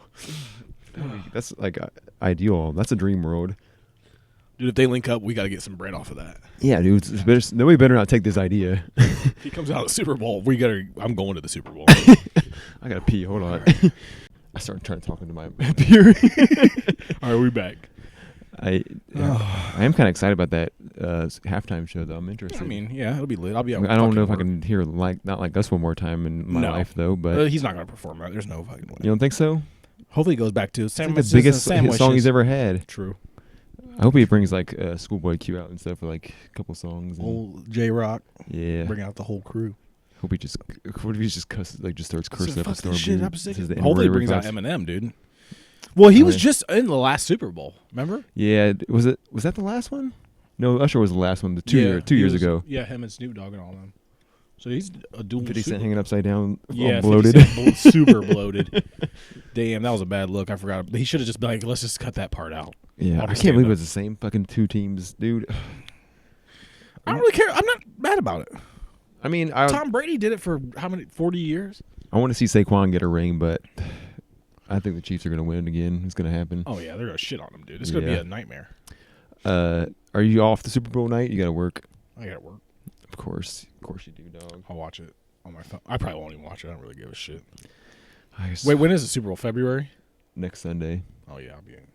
Speaker 1: That's like ideal. That's a dream world.
Speaker 2: Dude, if they link up, we got to get some bread off of that.
Speaker 1: Yeah, dude. Nobody better not take this idea.
Speaker 2: If he comes out of the Super Bowl, I'm going to the Super Bowl.
Speaker 1: I gotta pee. Hold on. I started trying to talk into my beer.
Speaker 2: All right, we back.
Speaker 1: I am kind of excited about that halftime show, though. I'm interested.
Speaker 2: I mean, yeah, it'll be lit. I'll be.
Speaker 1: I don't know if I can hear not like us one more time in my life, though. But
Speaker 2: he's not gonna perform that. There's no fucking way.
Speaker 1: You don't think so?
Speaker 2: Hopefully, he goes back to
Speaker 1: it's like the biggest song he's ever had.
Speaker 2: True.
Speaker 1: I hope he brings like Schoolboy Q out and stuff for like a couple songs.
Speaker 2: Old J Rock.
Speaker 1: Yeah.
Speaker 2: Bring out the whole crew.
Speaker 1: What if he just cusses, like just starts cursing up a store?
Speaker 2: Hopefully, he brings out Eminem, dude. Well, he was just in the last Super Bowl. Remember?
Speaker 1: Yeah. Was that the last one? No, Usher was the last one. Two years ago.
Speaker 2: Yeah, him and Snoop Dogg and all them. So he's a dual.
Speaker 1: 50 Cent hanging upside down,
Speaker 2: yeah,
Speaker 1: all bloated.
Speaker 2: Super bloated. Damn, that was a bad look. I forgot. He should have just been like, let's just cut that part out.
Speaker 1: Yeah, I can't believe it was the same fucking 2 teams, dude.
Speaker 2: I don't really care. I'm not mad about it.
Speaker 1: I mean,
Speaker 2: Tom Brady did it for how many? 40 years.
Speaker 1: I want to see Saquon get a ring, but I think the Chiefs are going to win again. It's going to happen.
Speaker 2: Oh yeah, they're going to shit on him, dude. It's going to be a nightmare.
Speaker 1: Are you off the Super Bowl night? You got to work.
Speaker 2: I got to work.
Speaker 1: Of course you do, dog.
Speaker 2: I'll watch it on my phone. I probably won't even watch it. I don't really give a shit.
Speaker 1: Wait,
Speaker 2: when is the Super Bowl? February?
Speaker 1: Next Sunday.
Speaker 2: Oh yeah, I'll be in.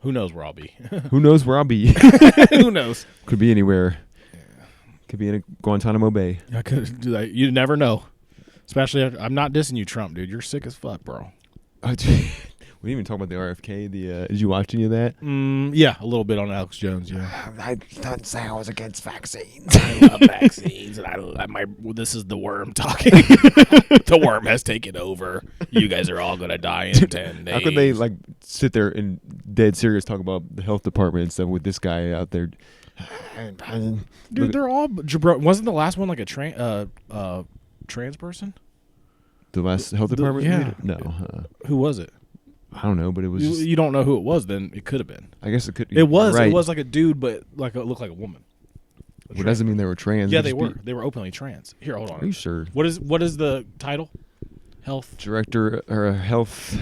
Speaker 2: Who knows where I'll be?
Speaker 1: Who knows where I'll be?
Speaker 2: Who knows?
Speaker 1: Could be anywhere. Yeah. Could be in Guantanamo Bay.
Speaker 2: I could do that. You never know. Especially, I'm not dissing you, Trump, dude. You're sick as fuck, bro.
Speaker 1: We didn't even talk about the RFK. Did you watch any of that?
Speaker 2: Yeah, a little bit on Alex Jones. Yeah,
Speaker 1: I didn't say I was against vaccines.
Speaker 3: I love vaccines, and this is the worm talking. The worm has taken over. You guys are all gonna die in 10 days.
Speaker 1: How could they like sit there and dead serious talk about the health department and stuff with this guy out there?
Speaker 2: Dude, they're all jabro. Wasn't the last one like a trans person?
Speaker 1: The last health department?
Speaker 2: Yeah.
Speaker 1: No.
Speaker 2: Who was it?
Speaker 1: I don't know, but it was.
Speaker 2: You don't know who it was. Then it could have been.
Speaker 1: I guess it could.
Speaker 2: It was.
Speaker 1: Right.
Speaker 2: It was like a dude, but it looked like a woman.
Speaker 1: Well, doesn't mean they were trans.
Speaker 2: Yeah, they were. They were openly trans. Here, hold on.
Speaker 1: Are you sure?
Speaker 2: What is the title? Health
Speaker 1: Director or health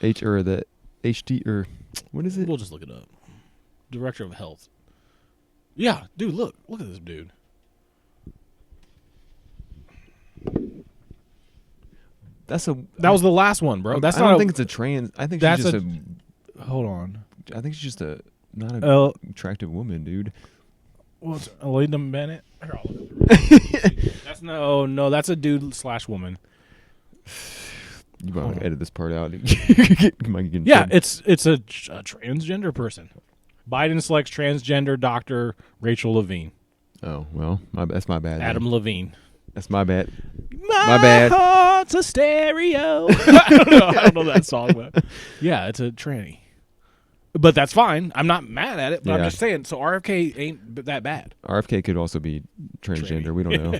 Speaker 1: or the HD or what is it?
Speaker 2: We'll just look it up. Director of Health. Yeah, dude, look at this dude. That was the last one, bro.
Speaker 1: I don't think it's a trans. I think she's just
Speaker 2: hold on.
Speaker 1: I think she's just not a attractive woman, dude.
Speaker 2: What's Elena Bennett? Here, I'll look it. That's that's a dude / woman.
Speaker 1: You might want to edit this part out.
Speaker 2: Yeah, it's a transgender person. Biden selects transgender Dr. Rachel Levine.
Speaker 1: Oh well, that's my bad.
Speaker 2: Adam Levine.
Speaker 1: That's my bad.
Speaker 2: My
Speaker 1: bad.
Speaker 2: Heart's a stereo. I don't know that song, but yeah, it's a tranny. But that's fine. I'm not mad at it. But I'm just saying. So RFK ain't that bad.
Speaker 1: RFK could also be transgender.
Speaker 2: Tranny.
Speaker 1: We don't know.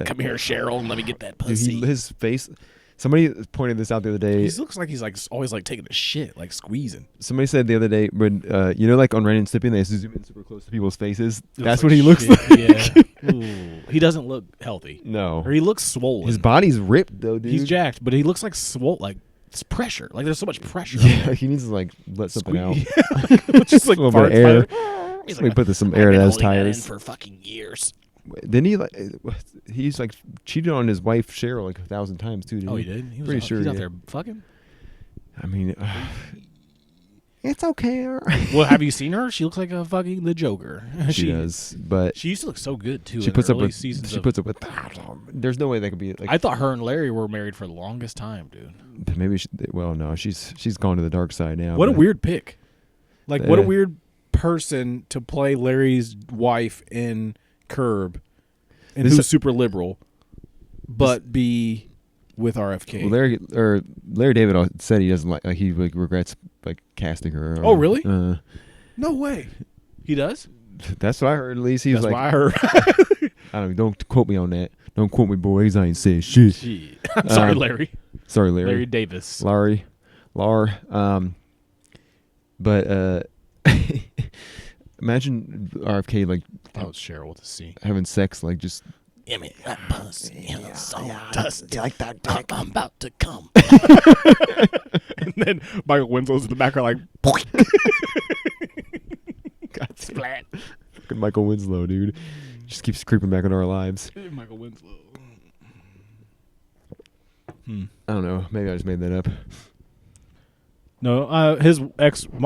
Speaker 3: Come here, Cheryl, and let me get that pussy.
Speaker 1: Dude, his face. Somebody pointed this out the other day.
Speaker 2: He looks like he's like always like taking a shit, like squeezing.
Speaker 1: Somebody said the other day when like on Ren and Stimpy, they used to zoom in super close to people's faces. That's
Speaker 2: like
Speaker 1: what he looks
Speaker 2: shit.
Speaker 1: like.
Speaker 2: Yeah. Ooh. He doesn't look healthy.
Speaker 1: No.
Speaker 2: Or he looks swollen.
Speaker 1: His body's ripped though, dude.
Speaker 2: He's jacked, but he looks like swole. Like it's pressure. Like there's so much pressure.
Speaker 1: Yeah, he needs to like let something out.
Speaker 2: Just like
Speaker 1: a little bit of air.
Speaker 3: He's
Speaker 1: Let me put some
Speaker 3: I've
Speaker 1: air in
Speaker 3: been
Speaker 1: his
Speaker 3: holding that in
Speaker 1: tires.
Speaker 3: for fucking years.
Speaker 1: Didn't he like? He's like cheated on his wife Cheryl like 1,000 times too.
Speaker 2: Oh, he did. He was
Speaker 1: Pretty sure.
Speaker 2: He's out there fucking.
Speaker 1: I mean, it's okay.
Speaker 2: Well, have you seen her? She looks like a fucking the Joker.
Speaker 1: She does, but
Speaker 2: she used to look so good too.
Speaker 1: she puts up with.
Speaker 2: seasons.
Speaker 1: She puts up with. There's no way that could be. Like,
Speaker 2: I thought her and Larry were married for the longest time, dude.
Speaker 1: maybe. Well, no, she's gone to the dark side now.
Speaker 2: What a
Speaker 1: but
Speaker 2: weird pick. Like, what a weird person to play Larry's wife in Curb, and who's super liberal, but be with RFK.
Speaker 1: Well, Larry David said he doesn't like. He like regrets like casting her.
Speaker 2: Oh, really? No way. He does.
Speaker 1: That's what I heard. At least he was
Speaker 2: That's
Speaker 1: like.
Speaker 2: what I heard.
Speaker 1: I don't. Don't quote me on that. Don't quote me, boys. I ain't saying shit.
Speaker 2: I'm sorry, Larry.
Speaker 1: Sorry, Larry.
Speaker 2: Larry Davis.
Speaker 1: Larry. But imagine RFK like
Speaker 2: That was Cheryl with a C.
Speaker 1: having sex like just.
Speaker 3: Give me that pussy. So dusty. Like that dick. I'm about to come.
Speaker 2: And then Michael Winslow's in the background like,
Speaker 1: God,
Speaker 2: splat.
Speaker 1: fucking Michael Winslow, dude, just keeps creeping back into our lives.
Speaker 2: Michael Winslow.
Speaker 1: I don't know. Maybe I just made that up.
Speaker 2: No,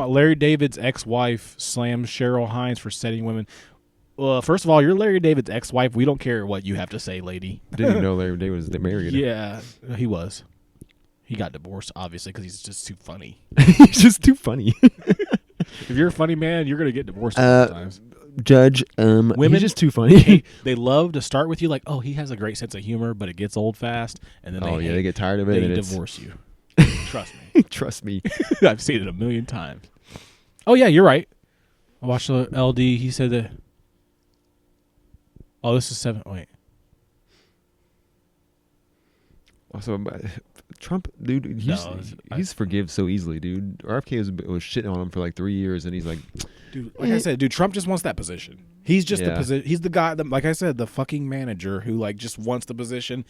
Speaker 2: Larry David's ex-wife slams Cheryl Hines for setting women. Well, first of all, you're Larry David's ex-wife. We don't care what you have to say, lady.
Speaker 1: Didn't even know Larry David was married.
Speaker 2: Yeah, he was. He got divorced, obviously, because he's just too funny.
Speaker 1: He's just too funny.
Speaker 2: If you're a funny man, you're going to get divorced sometimes.
Speaker 1: Judge, women, he's just too funny.
Speaker 2: They love to start with you like, oh, he has a great sense of humor, but it gets old fast, and then
Speaker 1: they get tired of it.
Speaker 2: They
Speaker 1: and
Speaker 2: divorce you. Trust me.
Speaker 1: Trust me.
Speaker 2: I've seen it a million times. Oh yeah, you're right. I watched the LD. He said that. Oh, this is 7. Wait.
Speaker 1: Also, Trump, dude, he's forgive so easily, dude. RFK was shitting on him for like 3 years, and he's like,
Speaker 2: dude, like I said, dude, Trump just wants that position. He's just the position. He's the guy that, like I said, the fucking manager who like just wants the position.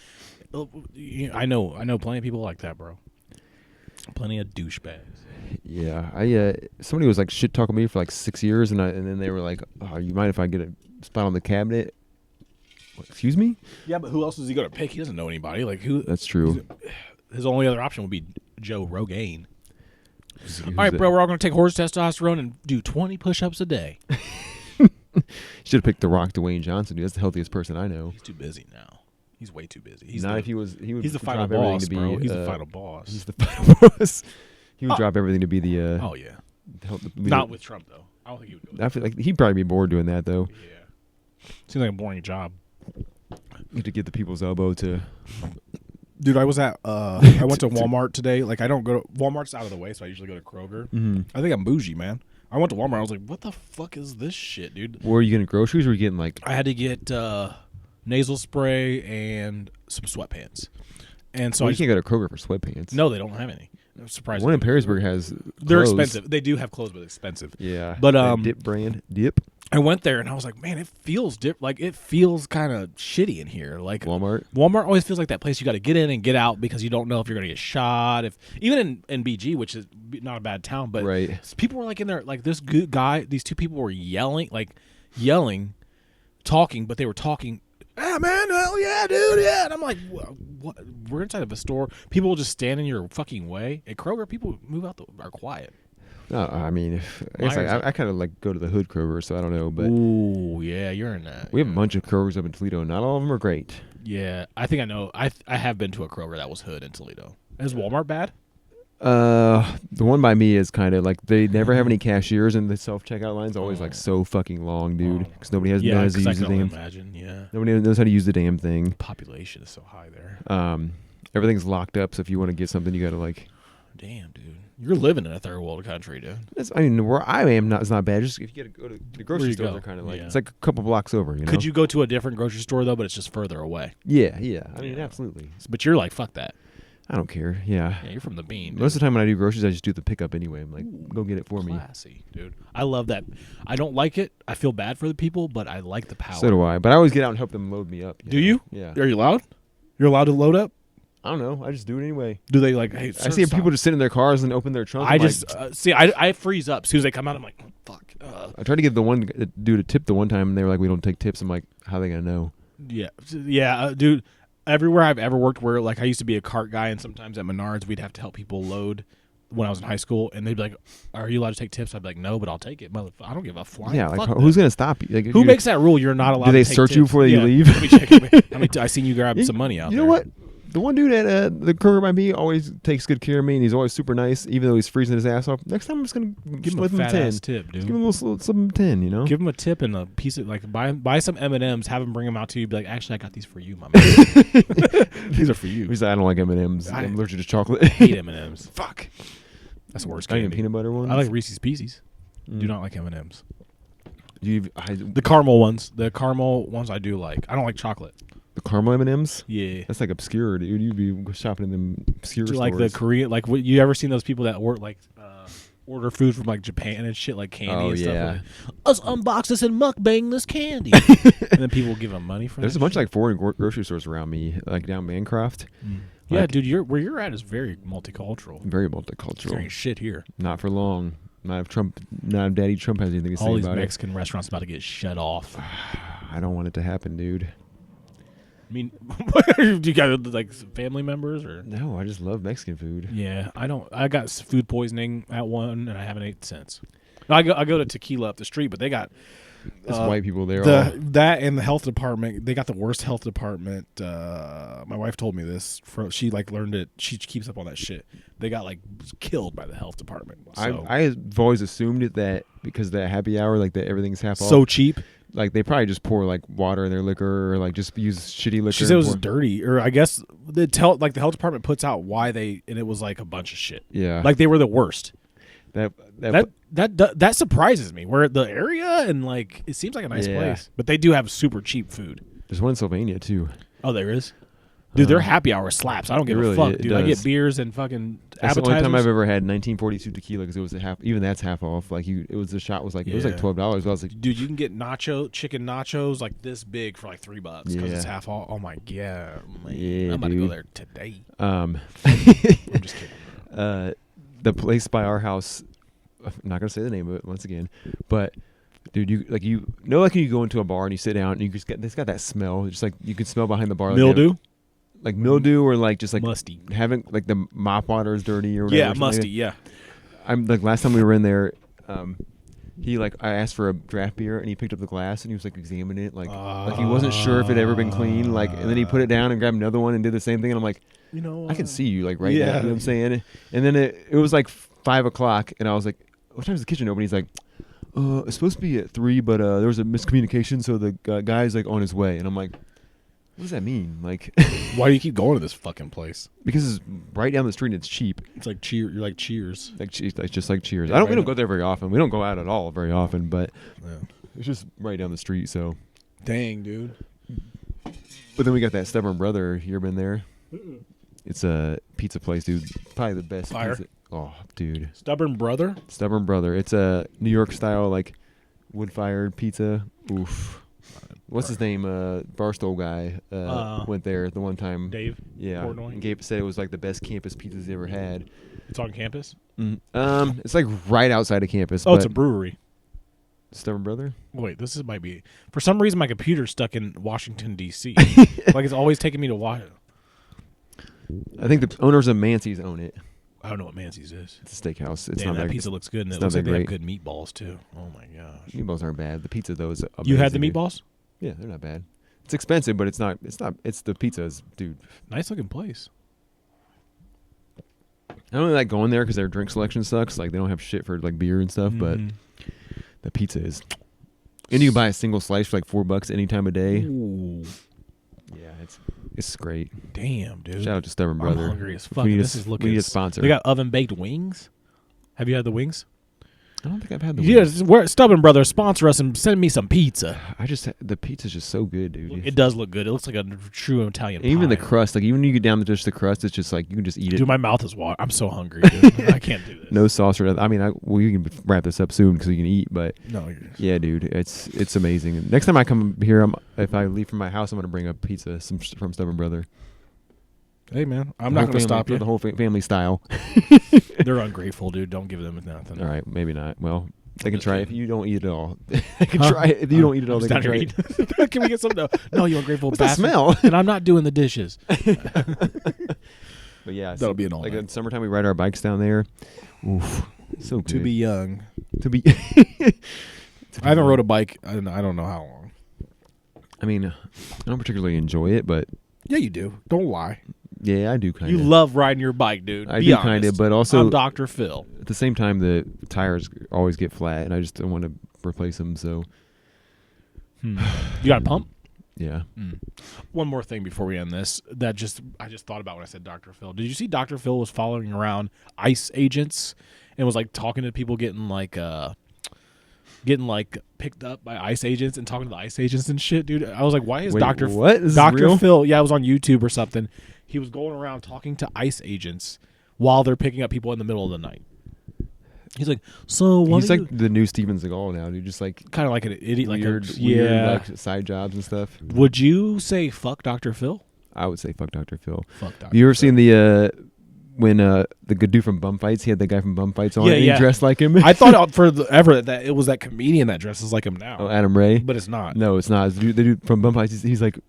Speaker 2: I know plenty of people like that, bro. Plenty of douchebags.
Speaker 1: Yeah, somebody was like shit talking me for like 6 years, and then they were like, "Oh, you mind if I get a spot on the cabinet?" What, excuse me?
Speaker 2: Yeah, but who else is he going to pick? He doesn't know anybody. Like who?
Speaker 1: That's true.
Speaker 2: His only other option would be Joe Rogan. All right, bro, we're all going to take horse testosterone and do 20 push-ups a day.
Speaker 1: Should have picked The Rock, Dwayne Johnson. Dude, that's the healthiest person I know.
Speaker 2: He's too busy now. He's way too busy.
Speaker 1: He's not if he would.
Speaker 2: He's the final
Speaker 1: drop everything
Speaker 2: boss,
Speaker 1: to be,
Speaker 2: bro. He's the final boss.
Speaker 1: He's the final boss. He would drop everything to be the.
Speaker 2: Oh yeah. Not with Trump though. I don't think he would go.
Speaker 1: I feel like he'd probably be bored doing that though.
Speaker 2: Yeah. Seems like a boring job.
Speaker 1: You have to get the people's elbow to.
Speaker 2: Dude, I was at I went to Walmart today. Like I don't go to Walmart's out of the way, so I usually go to Kroger.
Speaker 1: Mm-hmm.
Speaker 2: I think I'm bougie, man. I went to Walmart. I was like, what the fuck is this shit, dude?
Speaker 1: Were you getting groceries or were you getting like?
Speaker 2: I had to get nasal spray and some sweatpants. And so
Speaker 1: you can't go to Kroger for sweatpants.
Speaker 2: No, they don't have any. Surprisingly.
Speaker 1: One in Perrysburg has.
Speaker 2: They're
Speaker 1: clothes.
Speaker 2: expensive. They do have clothes, but expensive.
Speaker 1: Yeah.
Speaker 2: But
Speaker 1: Dip brand. Dip.
Speaker 2: I went there and I was like, man, it feels like it feels kind of shitty in here. Like
Speaker 1: Walmart
Speaker 2: always feels like that place you got to get in and get out because you don't know if you're gonna get shot. If even in BG, which is not a bad town, but
Speaker 1: right.
Speaker 2: people were like in there, like this good guy. These two people were yelling, talking, but they were talking. Ah, man, hell yeah, dude, yeah. And I'm like, what? We're inside of a store. People will just stand in your fucking way. At Kroger, people move out are quiet.
Speaker 1: No, I mean, I guess I kind of like go to the hood Kroger, so I don't know. But
Speaker 2: ooh, yeah, you're in that.
Speaker 1: We have a bunch of Krogers up in Toledo. Not all of them are great.
Speaker 2: Yeah, I think I know. I have been to a Kroger that was hood in Toledo. Is Walmart bad?
Speaker 1: The one by me is kind of like they never have any cashiers, and the self checkout line's always like so fucking long, dude. Because nobody knows how to use the damn.
Speaker 2: Imagine, yeah.
Speaker 1: Nobody knows how to use the damn thing.
Speaker 2: Population is so high there.
Speaker 1: Everything's locked up, so if you want to get something, you gotta like.
Speaker 2: Damn, dude. You're living in a third world country, dude.
Speaker 1: I mean, where I am, it's not bad. Just if you gotta go to the grocery stores, are kind of like it's like a couple blocks over. You know?
Speaker 2: Could you go to a different grocery store though, but it's just further away?
Speaker 1: Yeah. I mean, absolutely.
Speaker 2: But you're like, fuck that.
Speaker 1: I don't care. Yeah,
Speaker 2: you're from the bean. Dude.
Speaker 1: Most of the time when I do groceries, I just do the pickup anyway. I'm like, go get it for me.
Speaker 2: Classy, dude. I love that. I don't like it. I feel bad for the people, but I like the power.
Speaker 1: So do I. But I always get out and help them load me up.
Speaker 2: Do you?
Speaker 1: Yeah.
Speaker 2: Are you allowed? You're allowed to load up?
Speaker 1: I don't know. I just do it anyway.
Speaker 2: Do they like? Hey,
Speaker 1: I see people just sit in their cars and open their trunk.
Speaker 2: I just see. I freeze up as soon as they come out. I'm like, oh, fuck.
Speaker 1: I tried to get the one dude a tip the one time, and they were like, "We don't take tips." I'm like, "How are they gonna know?"
Speaker 2: Yeah, dude. Everywhere I've ever worked, where like I used to be a cart guy, and sometimes at Menards we'd have to help people load when I was in high school, and they'd be like, "Are you allowed to take tips?" I'd be like, "No, but I'll take it." I don't give a flying.
Speaker 1: Yeah, like who's gonna stop you? Like,
Speaker 2: who makes that rule? You're not allowed.
Speaker 1: Do they
Speaker 2: to take
Speaker 1: search
Speaker 2: tips?
Speaker 1: you before you leave?
Speaker 2: Let me check. I seen you grab some money out there.
Speaker 1: You know what? The one dude at the Kroger by me always takes good care of me, and he's always super nice, even though he's freezing his ass off. Next time, I'm just gonna
Speaker 2: give him a fat ass tip, dude.
Speaker 1: Just give him a little something 10, you know.
Speaker 2: Give him a tip and a piece of like buy some M&Ms, have him bring them out to you. Be like, actually, I got these for you, my man. These are for you.
Speaker 1: He's like, I don't like M&Ms. I'm allergic to chocolate.
Speaker 2: I hate M&Ms.
Speaker 1: Fuck.
Speaker 2: That's the worst.
Speaker 1: Not even peanut butter ones.
Speaker 2: I like Reese's Pieces. Do not like M&Ms.
Speaker 1: The
Speaker 2: caramel ones. The caramel ones I do like. I don't like chocolate.
Speaker 1: The caramel M&Ms?
Speaker 2: Yeah.
Speaker 1: That's like obscure, dude. You'd be shopping in them obscure stores.
Speaker 2: Like the Korean, like what, you ever seen those people that work like order food from like Japan and shit, like candy and stuff? Like, let's unbox this and mukbang this candy. And then people give them money for
Speaker 1: There's a bunch of like foreign grocery stores around me, like down Bancroft.
Speaker 2: Yeah,
Speaker 1: like,
Speaker 2: dude, where you're at is very multicultural.
Speaker 1: Very multicultural.
Speaker 2: There ain't shit here.
Speaker 1: Not for long. Not if Daddy Trump has anything to say about it.
Speaker 2: All these Mexican restaurants about to get shut off.
Speaker 1: I don't want it to happen, dude.
Speaker 2: I mean, do you got like family members or?
Speaker 1: No, I just love Mexican food.
Speaker 2: Yeah, I don't. I got food poisoning at one, and I haven't ate since. No, I go to Tequila up the street, but they got
Speaker 1: There's white people there.
Speaker 2: That and the health department. They got the worst health department. My wife told me this. She like learned it. She keeps up on that shit. They got like killed by the health department. So.
Speaker 1: I've always assumed it that because the happy hour, like that everything's half off.
Speaker 2: So cheap.
Speaker 1: Like they probably just pour like water in their liquor, or like just use shitty liquor.
Speaker 2: She said it was dirty, or I guess the health department puts out why and it was like a bunch of shit.
Speaker 1: Yeah,
Speaker 2: like they were the worst.
Speaker 1: That
Speaker 2: surprises me. Where the area and like it seems like a nice place, but they do have super cheap food.
Speaker 1: There's one in Sylvania too.
Speaker 2: Oh, there is. Dude, their happy hour slaps. I don't give a fuck, dude. I get beers and fucking
Speaker 1: That's
Speaker 2: appetizers.
Speaker 1: the only time I've ever had 1942 tequila because it was even that's half off. Like the shot was like it was like $12. I was like,
Speaker 2: dude, you can get chicken nachos like this big for like $3 because it's half off. Oh my god, man.
Speaker 1: Yeah,
Speaker 2: I'm about to go there today.
Speaker 1: I'm
Speaker 2: just kidding.
Speaker 1: The place by our house, I'm not gonna say the name of it once again, but. Dude, you go into a bar and you sit down and it's got that smell. Just like you can smell behind the bar.
Speaker 2: Mildew?
Speaker 1: Like mildew or like just like
Speaker 2: musty.
Speaker 1: Having like the mop water is dirty or whatever.
Speaker 2: Yeah, musty, yeah.
Speaker 1: I'm like last time we were in there, I asked for a draft beer and he picked up the glass and he was like examining it like he wasn't sure if it had ever been clean, like, and then he put it down and grabbed another one and did the same thing and I'm like, I can see you like right now, you know what I'm saying? And then it was like 5 o'clock and I was like, what time is the kitchen open? He's like, it's supposed to be at 3, but there was a miscommunication, so the guy's like on his way, and I'm like, what does that mean? Like,
Speaker 2: why do you keep going to this fucking place?
Speaker 1: Because it's right down the street and it's cheap.
Speaker 2: It's like You're like Cheers.
Speaker 1: Like just like Cheers.
Speaker 2: Yeah,
Speaker 1: we don't go there very often. We don't go out at all very often, but it's just right down the street. So,
Speaker 2: dang, dude.
Speaker 1: But then we got that Stubborn Brother. You ever been there? It's a pizza place, dude. Probably the best.
Speaker 2: Fire.
Speaker 1: Pizza. Oh, dude.
Speaker 2: Stubborn Brother.
Speaker 1: It's a New York style like wood-fired pizza. Oof. What's his name? Barstool guy went there the one time.
Speaker 2: Dave.
Speaker 1: Yeah.
Speaker 2: Portnoy?
Speaker 1: And Gabe said it was like the best campus pizza he's ever had.
Speaker 2: It's on campus.
Speaker 1: It's like right outside of campus.
Speaker 2: Oh,
Speaker 1: but
Speaker 2: it's a brewery.
Speaker 1: Stubborn Brother.
Speaker 2: Wait, might be. For some reason, my computer's stuck in Washington D.C. Like it's always taking me to Washington.
Speaker 1: I think the owners of Mancy's own it.
Speaker 2: I don't know what Mancy's is.
Speaker 1: It's a steakhouse. It's
Speaker 2: Damn,
Speaker 1: not
Speaker 2: that
Speaker 1: that
Speaker 2: pizza looks good, and it
Speaker 1: it's
Speaker 2: looks
Speaker 1: not
Speaker 2: like
Speaker 1: that
Speaker 2: they have
Speaker 1: great.
Speaker 2: good meatballs too. Oh my gosh,
Speaker 1: Meatballs aren't bad. The pizza though is amazing.
Speaker 2: you had the
Speaker 1: dude.
Speaker 2: meatballs?
Speaker 1: Yeah, they're not bad. It's expensive, but it's not. It's the pizzas, dude.
Speaker 2: Nice looking place.
Speaker 1: I don't really like going there because their drink selection sucks. Like they don't have shit for like beer and stuff, but the pizza is. And you can buy a single slice for like $4 any time of day.
Speaker 2: Ooh.
Speaker 1: Yeah, it's great.
Speaker 2: Damn, dude.
Speaker 1: Shout out to Stubborn Brother.
Speaker 2: I'm hungry as fuck.
Speaker 1: We need
Speaker 2: This is looking.
Speaker 1: we need a sponsor.
Speaker 2: They got oven baked wings. Have you had the wings?
Speaker 1: I don't think I've had the
Speaker 2: Yeah,
Speaker 1: wings.
Speaker 2: Stubborn Brother, sponsor us and send me some pizza.
Speaker 1: The pizza's just so good, dude.
Speaker 2: It does look good. It looks like a true Italian pie.
Speaker 1: Even the crust, like even when you get down to just the crust, it's just like you can just eat it.
Speaker 2: Dude, my mouth is water. I'm so hungry, dude. I can't do this.
Speaker 1: No sauce or nothing. I mean, we can wrap this up soon because we can eat. But
Speaker 2: No.
Speaker 1: yeah, dude, it's amazing. And next time I come here, if I leave from my house, I'm gonna bring up pizza from Stubborn Brother.
Speaker 2: Hey, man. I'm not going to stop you.
Speaker 1: The whole family style.
Speaker 2: They're ungrateful, dude. Don't give them nothing.
Speaker 1: All right, maybe not. Well, they can
Speaker 2: just
Speaker 1: try it
Speaker 2: kidding.
Speaker 1: if you don't eat it all. They can try it if you don't eat it all. They can try it.
Speaker 2: Can we get some? No, you ungrateful
Speaker 1: What's that
Speaker 2: bastard.
Speaker 1: smell?
Speaker 2: And I'm not doing the dishes.
Speaker 1: But yeah,
Speaker 2: That'll be an all
Speaker 1: like
Speaker 2: night.
Speaker 1: in summertime, we ride our bikes down there. Oof, so good.
Speaker 2: To be young.
Speaker 1: To be.
Speaker 2: I haven't rode a bike. I don't know how long.
Speaker 1: I mean, I don't particularly enjoy it, but
Speaker 2: Yeah, you do. Don't lie.
Speaker 1: yeah, I do kind
Speaker 2: You
Speaker 1: of.
Speaker 2: love riding your bike, dude.
Speaker 1: I
Speaker 2: Be
Speaker 1: do
Speaker 2: honest.
Speaker 1: kind of, but also
Speaker 2: I'm Dr. Phil.
Speaker 1: at the same time, the tires always get flat, and I just don't want to replace them. So
Speaker 2: You got a pump?
Speaker 1: yeah,
Speaker 2: One more thing before we end this that I just thought about when I said Dr. Phil. Did you see Dr. Phil was following around ICE agents and was like talking to people getting picked up by ICE agents and talking to the ICE agents and shit, dude? I was like, why is
Speaker 1: Wait,
Speaker 2: Dr.
Speaker 1: what? This is
Speaker 2: Dr.
Speaker 1: real?
Speaker 2: Phil? Yeah, it was on YouTube or something. He was going around talking to ICE agents while they're picking up people in the middle of the night. He's like, so what?
Speaker 1: he's like the new Steven Seagal now, dude. Just like
Speaker 2: kind of like an idiot,
Speaker 1: weird, like side jobs and stuff.
Speaker 2: Would you say fuck Dr. Phil?
Speaker 1: I would say fuck Dr. Phil.
Speaker 2: Fuck Dr.
Speaker 1: Have you ever seen the when the good dude from Bum Fights? He had the guy from Bum Fights on.
Speaker 2: Yeah,
Speaker 1: and he
Speaker 2: yeah.
Speaker 1: dressed like him.
Speaker 2: I thought forever that it was that comedian that dresses like him now.
Speaker 1: Oh, Adam Ray.
Speaker 2: But it's not.
Speaker 1: No, it's not. It's the dude from Bum Fights. He's like,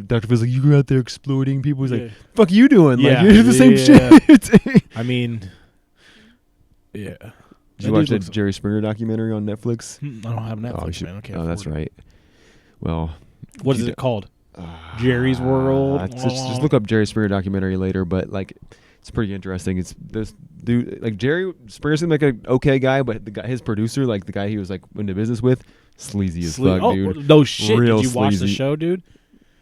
Speaker 1: Dr. Phil's like, you were out there exploiting people. He's
Speaker 2: Yeah.
Speaker 1: like, fuck you doing?
Speaker 2: Yeah.
Speaker 1: Like, you're the same
Speaker 2: Yeah.
Speaker 1: shit.
Speaker 2: I mean, yeah.
Speaker 1: Did you watch the Jerry Springer documentary on Netflix?
Speaker 2: I don't have Netflix,
Speaker 1: you should-
Speaker 2: man. I can't
Speaker 1: oh, that's
Speaker 2: afford it.
Speaker 1: right. Well,
Speaker 2: What is it called? Jerry's World?
Speaker 1: Just look up Jerry Springer documentary later, but like, it's pretty interesting. It's this dude, like Jerry Springer seemed like an okay guy, but his producer, like the guy he was like into business with, sleazy as fuck, dude.
Speaker 2: No shit.
Speaker 1: Real
Speaker 2: Did you watch the
Speaker 1: sleazy.
Speaker 2: show, dude?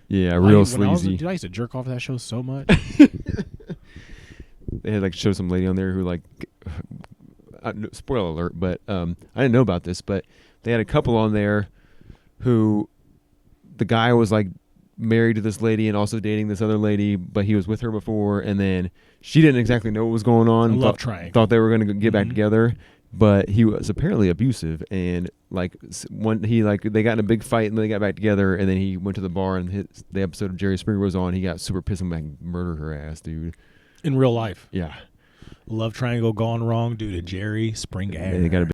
Speaker 1: Yeah, real
Speaker 2: When I was
Speaker 1: sleazy.
Speaker 2: dude, I used to jerk off that show so much.
Speaker 1: They had like show some lady on there who like, spoiler alert, but I didn't know about this, but they had a couple on there who the guy was like married to this lady and also dating this other lady, but he was with her before, and then she didn't exactly know what was going on.
Speaker 2: Love triangle.
Speaker 1: Thought they were going to get back together, but he was apparently abusive, and like they got in a big fight and then they got back together, and then he went to the bar and the episode of Jerry Springer was on. He got super pissed and like murdered her ass, dude.
Speaker 2: In real life.
Speaker 1: Yeah.
Speaker 2: Love triangle gone wrong due to Jerry Springer.
Speaker 1: They got a